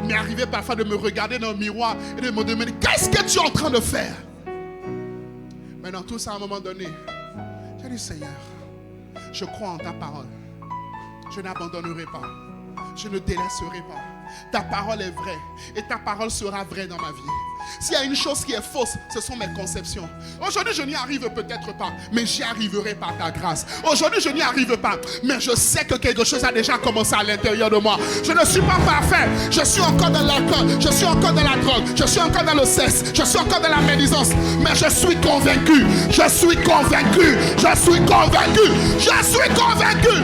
mais arrivé parfois de me regarder dans le miroir et de me demander qu'est-ce que tu es en train de faire. Mais dans tout ça, à un moment donné, j'ai dit Seigneur, je crois en ta parole, je n'abandonnerai pas, je ne délaisserai pas. Ta parole est vraie et ta parole sera vraie dans ma vie. S'il y a une chose qui est fausse, ce sont mes conceptions. Aujourd'hui, je n'y arrive peut-être pas, mais j'y arriverai par ta grâce. Aujourd'hui, je n'y arrive pas, mais je sais que quelque chose a déjà commencé à l'intérieur de moi. Je ne suis pas parfait. Je suis encore dans l'alcool, je suis encore dans la drogue, je suis encore dans le sexe, je suis encore dans la médisance. Mais je suis convaincu, je suis convaincu, je suis convaincu, je suis convaincu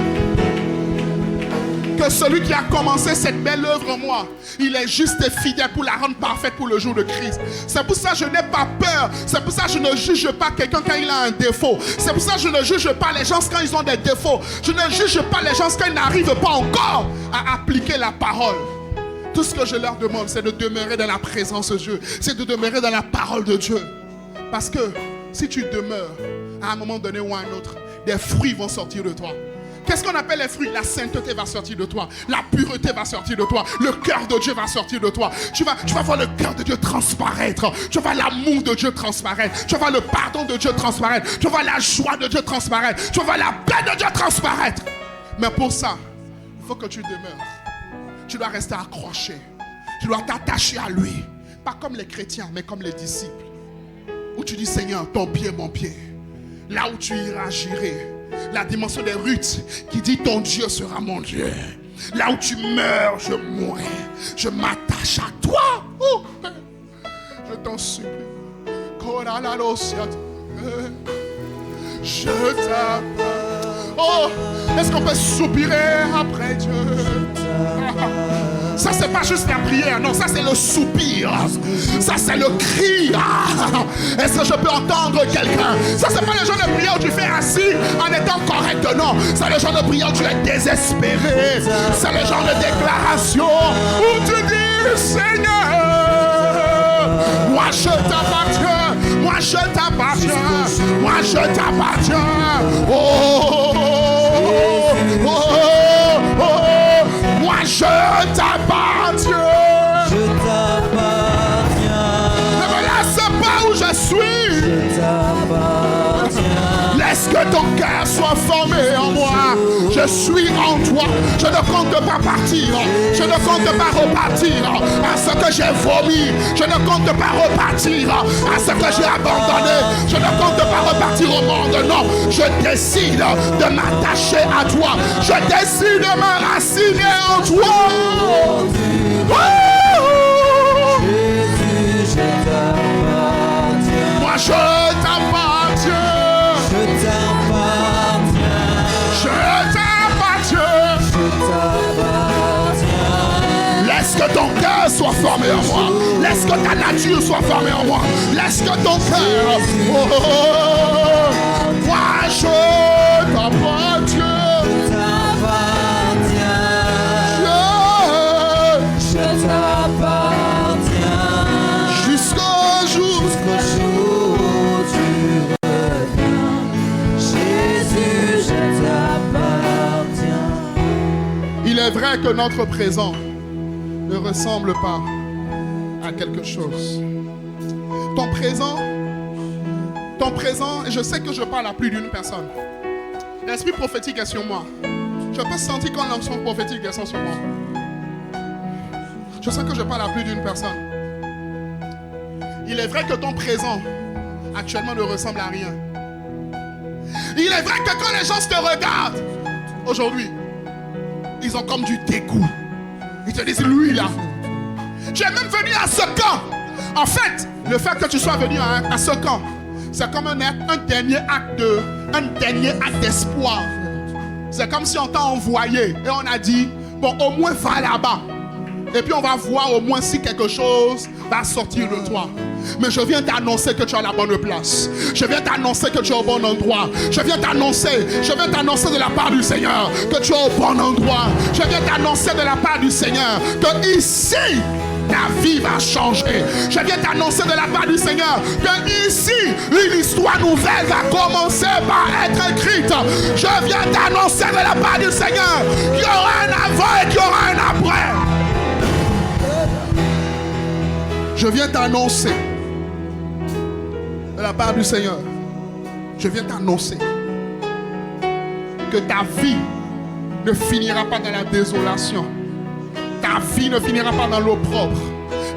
que celui qui a commencé cette belle œuvre en moi, il est juste et fidèle pour la rendre parfaite pour le jour de Christ. C'est pour ça que je n'ai pas peur. C'est pour ça que je ne juge pas quelqu'un quand il a un défaut. C'est pour ça que je ne juge pas les gens quand ils ont des défauts. Je ne juge pas les gens quand ils n'arrivent pas encore à appliquer la parole. Tout ce que je leur demande, c'est de demeurer dans la présence de Dieu. C'est de demeurer dans la parole de Dieu. Parce que si tu demeures, à un moment donné ou à un autre, des fruits vont sortir de toi. Qu'est-ce qu'on appelle les fruits? La sainteté va sortir de toi. La pureté va sortir de toi. Le cœur de Dieu va sortir de toi. Tu vas voir le cœur de Dieu transparaître. Tu vas voir l'amour de Dieu transparaître. Tu vas voir le pardon de Dieu transparaître. Tu vas voir la joie de Dieu transparaître. Tu vas voir la paix de Dieu transparaître. Mais pour ça, il faut que tu demeures. Tu dois rester accroché. Tu dois t'attacher à lui. Pas comme les chrétiens, mais comme les disciples. Où tu dis, Seigneur, ton pied, mon pied. Là où tu iras, j'irai. La dimension des Ruth qui dit ton Dieu sera mon Dieu. Là où tu meurs, je mourrai. Je m'attache à toi. Oh, je t'en supplie. Je t'appartiens. Oh, est-ce qu'on peut soupirer après Dieu? Ça, c'est pas juste la prière, non, ça, c'est le soupir. Ça, c'est le cri. Est-ce que je peux entendre quelqu'un? Ça, c'est pas le genre de prière où tu fais assis en étant correct, non. C'est le genre de prière où tu es désespéré. C'est le genre de déclaration où tu dis, Seigneur, moi je t'appartiens. Moi je t'appartiens. Moi je t'appartiens. Oh, oh, oh, oh, oh. Moi je t'appartiens. Je t'appartiens. Ne me laisse pas où je suis. Je t'appartiens. Laisse que ton cœur soit formé en moi. Je suis en toi. Je ne compte pas partir. Je ne compte pas repartir à ce que j'ai vomi. Je ne compte pas repartir à ce que j'ai abandonné. Je ne compte pas repartir au monde. Non, je décide de m'attacher à toi. Je décide de m'enraciner en toi. Jésus, je t'appartiens. Moi je t'appartiens. Je t'appartiens. Je t'appartiens. Je t'appartiens. Laisse que ton cœur soit formé en moi. Laisse que ta nature soit formée en moi. Laisse que ton cœur. Oh, oh, oh. Moi je t'appartiens. Je t'appartiens. Jusqu'au est vrai que notre présent ne ressemble pas à quelque chose. Ton présent, et je sais que je parle à plus d'une personne. L'esprit prophétique est sur moi. Je peux sentir quand l'onction prophétique descend sur moi. Je sais que je parle à plus d'une personne. Il est vrai que ton présent actuellement ne ressemble à rien. Il est vrai que quand les gens te regardent aujourd'hui, ils ont comme du dégoût. Ils te disent, lui là, tu es même venu à ce camp. En fait, le fait que tu sois venu à ce camp, c'est comme un dernier acte d'espoir. C'est comme si on t'a envoyé et on a dit, bon, au moins va là-bas. Et puis on va voir au moins si quelque chose va sortir de toi. Mais je viens t'annoncer que tu es à la bonne place. Je viens t'annoncer que tu es au bon endroit. Je viens t'annoncer de la part du Seigneur que tu es au bon endroit. Je viens t'annoncer de la part du Seigneur que ici, ta vie va changer. Je viens t'annoncer de la part du Seigneur que ici, une histoire nouvelle va commencer par être écrite. Je viens t'annoncer de la part du Seigneur qu'il y aura un avant et qu'il y aura un après. Je viens t'annoncer de la part du Seigneur. Je viens t'annoncer que ta vie ne finira pas dans la désolation. Ta vie ne finira pas dans l'opprobre.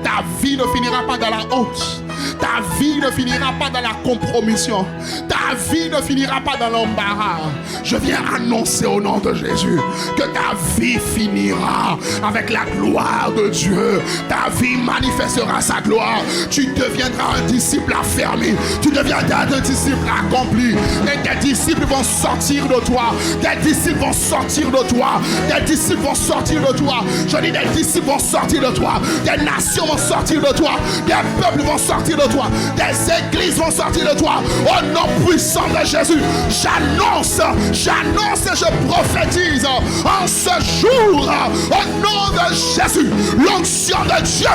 Ta vie ne finira pas dans la honte. Ta vie ne finira pas dans la compromission. Ta vie ne finira pas dans l'embarras. Je viens annoncer au nom de Jésus que ta vie finira avec la gloire de Dieu. Ta vie manifestera sa gloire. Tu deviendras un disciple affermi. Tu deviendras un disciple accompli. Et tes disciples vont sortir de toi. Tes disciples vont sortir de toi. Tes disciples vont sortir de toi. Je dis des disciples vont sortir de toi. Des nations vont sortir de toi. Des peuples vont sortir de toi. Des églises vont sortir de toi. Au nom puissant de Jésus, j'annonce et je prophétise en ce jour, au nom de Jésus, l'onction de Dieu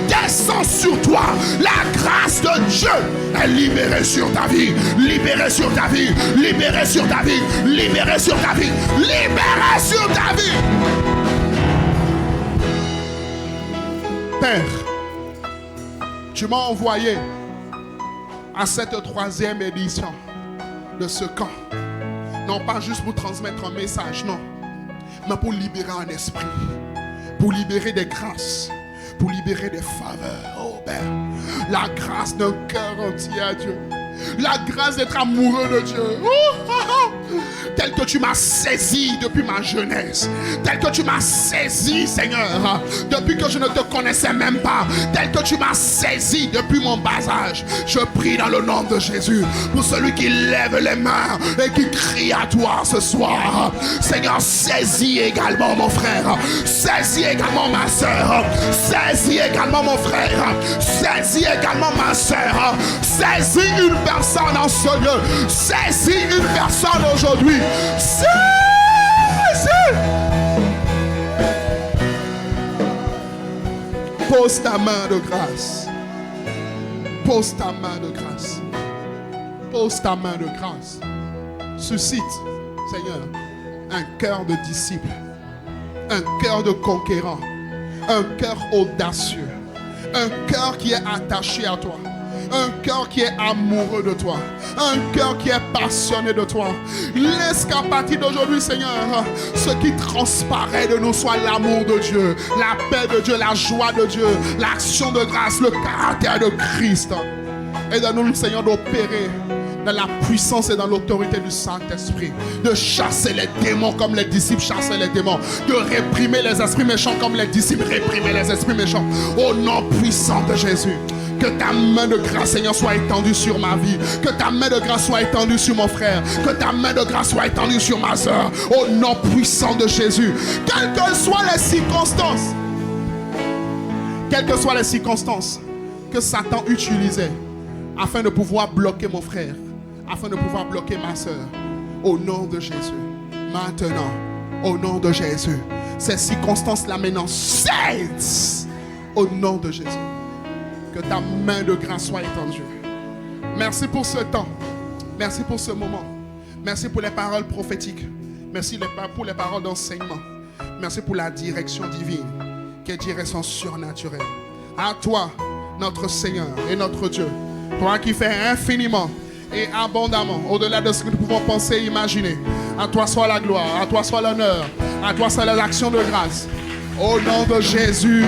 descend sur toi. La grâce de Dieu est libérée sur ta vie. Libérée sur ta vie. Libérée sur ta vie. Libérée sur ta vie. Libérée sur ta vie. Père, tu m'as envoyé à cette 3e édition de ce camp. Non pas juste pour transmettre un message, non. Mais pour libérer un esprit. Pour libérer des grâces. Pour libérer des faveurs. Oh Père, la grâce d'un cœur entier à Dieu. La grâce d'être amoureux de Dieu. Tel que tu m'as saisi depuis ma jeunesse. Tel que tu m'as saisi, Seigneur, depuis que je ne te connaissais même pas. Tel que tu m'as saisi depuis mon bas âge. Je prie dans le nom de Jésus pour celui qui lève les mains et qui crie à toi ce soir. Seigneur, saisis également mon frère. Saisis également ma soeur. Saisis également mon frère. Saisis également ma soeur. Saisis une personne en ce lieu. Saisis une personne aujourd'hui. Saisis. Pose ta main de grâce. Pose ta main de grâce. Pose ta main de grâce. Suscite, Seigneur, un cœur de disciple, un cœur de conquérant, un cœur audacieux, un cœur qui est attaché à toi. Un cœur qui est amoureux de toi. Un cœur qui est passionné de toi. Laisse qu'à partir d'aujourd'hui, Seigneur, ce qui transparaît de nous soit l'amour de Dieu, la paix de Dieu, la joie de Dieu, l'action de grâce, le caractère de Christ. Aide-nous, Seigneur, d'opérer dans la puissance et dans l'autorité du Saint-Esprit, de chasser les démons comme les disciples chassaient les démons, de réprimer les esprits méchants comme les disciples réprimaient les esprits méchants. Au nom puissant de Jésus, que ta main de grâce, Seigneur, soit étendue sur ma vie. Que ta main de grâce soit étendue sur mon frère. Que ta main de grâce soit étendue sur ma soeur. Au nom puissant de Jésus. Quelles que soient les circonstances. Quelles que soient les circonstances que Satan utilisait afin de pouvoir bloquer mon frère, afin de pouvoir bloquer ma soeur. Au nom de Jésus. Maintenant, au nom de Jésus. Ces circonstances-là maintenant cessent. Au nom de Jésus. Que ta main de grâce soit étendue. Merci pour ce temps. Merci pour ce moment. Merci pour les paroles prophétiques. Merci pour les paroles d'enseignement. Merci pour la direction divine, qui est direction surnaturelle. À toi, notre Seigneur et notre Dieu, toi qui fais infiniment et abondamment, au-delà de ce que nous pouvons penser et imaginer. À toi soit la gloire, à toi soit l'honneur, à toi soit l'action de grâce. Au nom de Jésus.